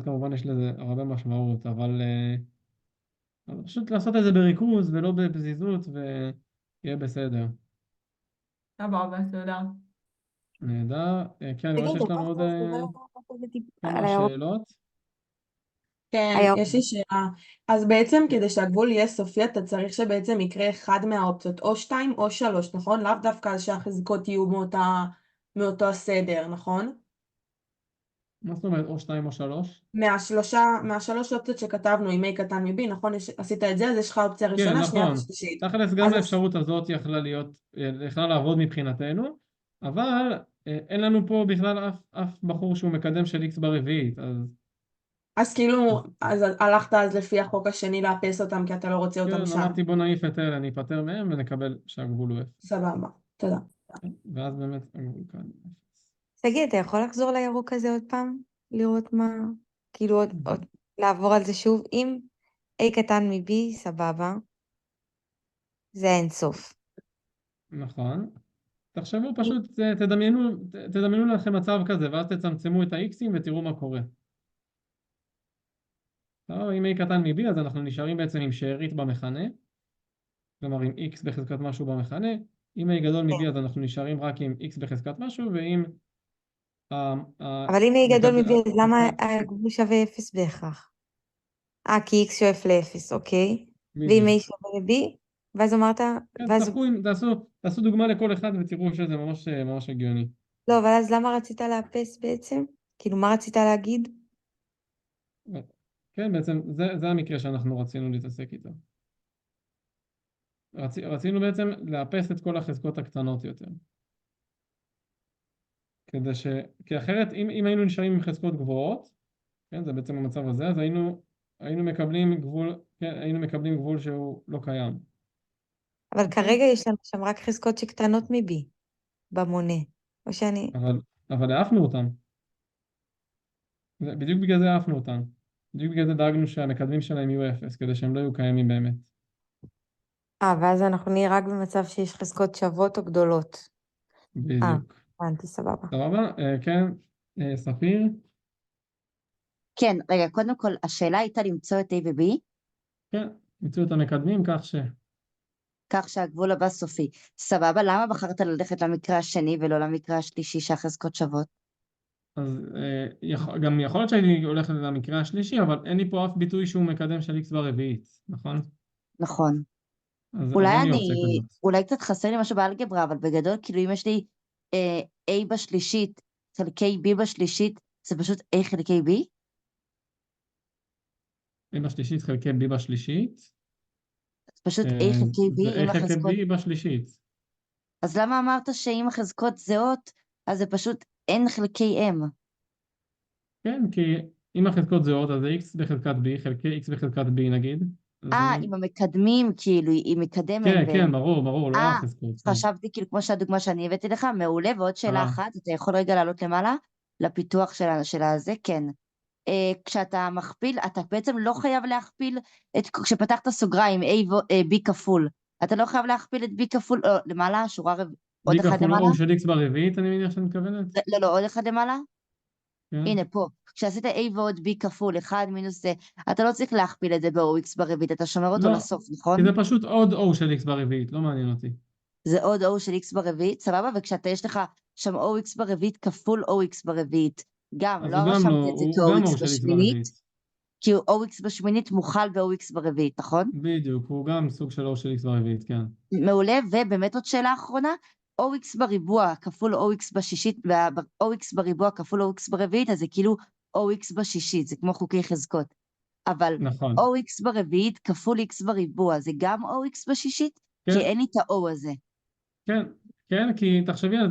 כמובן יש לזה הרבה משמעות, אבל פשוט לעשות את זה בריכוז ולא בפזיזות ויהיה בסדר. סבבה, תודה. נהדר. כן, אני רואה תגיד, שיש לנו יכולת עוד להסביר על כמה הירוק? שאלות. כן, הירוק. יש לי שאלה. אז בעצם כדי שהגבול יהיה סופי, אתה צריך שבעצם יקרה אחד מהאופציות, או 2 או 3, נכון? לאו דווקא שהחזקות יהיו מאותו הסדר, נכון? מה זאת אומרת, או 2 או 3? מהשלוש אופציות שכתבנו עם A קטן מ-B, נכון? עשית את זה, אז יש לך אופציה כן, ראשונה, שנייה נכון. ושלישית. תכלס גם אז האפשרות הזאת יכלה לעבוד מבחינתנו, אבל אין לנו פה בכלל אף בחור שהוא מקדם של X ברביעית, אז כאילו, אז הלכת אז לפי החוק השני לאפס אותם, כי אתה לא רוצה אותם כן, שם. אמרתי בוא נעיף את אלה, ניפטר מהם ונקבל שהגבול הוא 0. סבבה, תודה. ואז באמת הגבול כאן 0. תגיד, אתה יכול לחזור לירוק הזה עוד פעם? לראות מה... כאילו עוד לעבור על זה שוב? אם A קטן מ-B, סבבה. זה אינסוף. נכון. תחשבו פשוט, תדמיינו לכם מצב כזה, ואז תצמצמו את ה-X'ים ותראו מה קורה. טוב, אם A קטן מ-B, אז אנחנו נשארים בעצם עם שארית במכנה, כלומר עם X בחזקת משהו במכנה. אם A גדול מ-B, אז אנחנו נשארים רק עם X בחזקת משהו, ואם... אבל אם A גדול מ-B, אז למה הגבול שווה 0 בהכרח? כי X שואף ל-0, אוקיי? ואם A שווה ל-B, ואז אמרת... כן, תעשו דוגמה לכל אחד ותראו שזה ממש הגיוני. לא, אבל אז למה רצית לאפס בעצם? כאילו, מה רצית להגיד? כן, בעצם זה המקרה שאנחנו רצינו להתעסק איתו. רצינו בעצם לאפס את כל החזקות הקטנות יותר. כי אחרת, אם היינו נשארים עם חזקות גבוהות, כן, זה בעצם המצב הזה, אז היינו מקבלים גבול שהוא לא קיים. אבל כרגע יש לנו שם רק חזקות שקטנות מ-B, במונה. או שאני... אבל העפנו אותם. בדיוק בגלל זה העפנו אותם. בדיוק בגלל זה דאגנו שהמקדמים שלהם יהיו 0, כדי שהם לא יהיו קיימים באמת. ואז אנחנו נהיה רק במצב שיש חזקות שוות או גדולות. בדיוק. הבנתי, סבבה. סבבה? כן, ספיר? כן, רגע, קודם כל, השאלה הייתה למצוא את A ו-B? כן, מצאו את המקדמים כך שהגבול הבא סופי. סבבה, למה בחרת ללכת למקרה השני ולא למקרה השלישי שהחזקות שוות? אז גם יכול להיות שאני הולך למקרה השלישי, אבל אין לי פה אף ביטוי שהוא מקדם של X ברביעית, נכון? נכון. אז אין לי אופציה כזאת. אולי קצת חסר לי משהו באלגברה, אבל בגדול, כאילו אם יש לי A בשלישית, חלקי B בשלישית, זה פשוט A חלקי B? A בשלישית חלקי B בשלישית. פשוט A חלקי B זה עם A חלקי החזקות... B בשלישית. אז למה אמרת שאם החזקות זהות, אז זה פשוט N חלקי M? כן, כי אם החזקות זהות, אז זה X בחלקת B, חלקי X בחלקת B נגיד. עם המקדמים, כאילו, היא מקדמת. כן, ברור, לא החזקות. חשבתי, כאילו, כמו שהדוגמה שאני הבאתי לך, מעולה, ועוד שאלה אחת, אתה יכול רגע לעלות למעלה, לפיתוח של הזה, כן. כשאתה מכפיל, אתה בעצם לא חייב להכפיל, כשפתחת סוגריים, B כפול, אתה לא חייב להכפיל את B כפול, למעלה, שורה עוד אחד B למעלה. כפול O של X ברביעית, אני מניח שאת מתכוונת? לא, עוד אחד למעלה. כן. הנה, פה. כשעשית A ועוד B כפול, 1 מינוס זה, אתה לא צריך להכפיל את זה ב-OX ברביעית, אתה שומר אותו לסוף, נכון? כי זה פשוט עוד O של X ברביעית, לא מעניין אותי. זה עוד O של X ברביעית, סבבה? וכשאתה יש לך שם OX ברביעית כפול OX ברביעית, גם, לא רשמתי את זה כ-OX בשמינית. כי OX בשמינית מוכל ב-OX ברביעית, נכון? בדיוק, הוא גם סוג של O של X ברביעית, כן. מעולה, ובאמת עוד שאלה אחרונה, OX בריבוע כפול OX בשישית, OX בריבוע כפול OX ברביעית, אז זה כאילו OX בשישית, זה כמו חוקי חזקות. אבל נכון. OX ברביעית כפול X בריבוע, זה גם OX בשישית? כן. כי אין לי את ה-O הזה. כן, כן, כי תחשבי על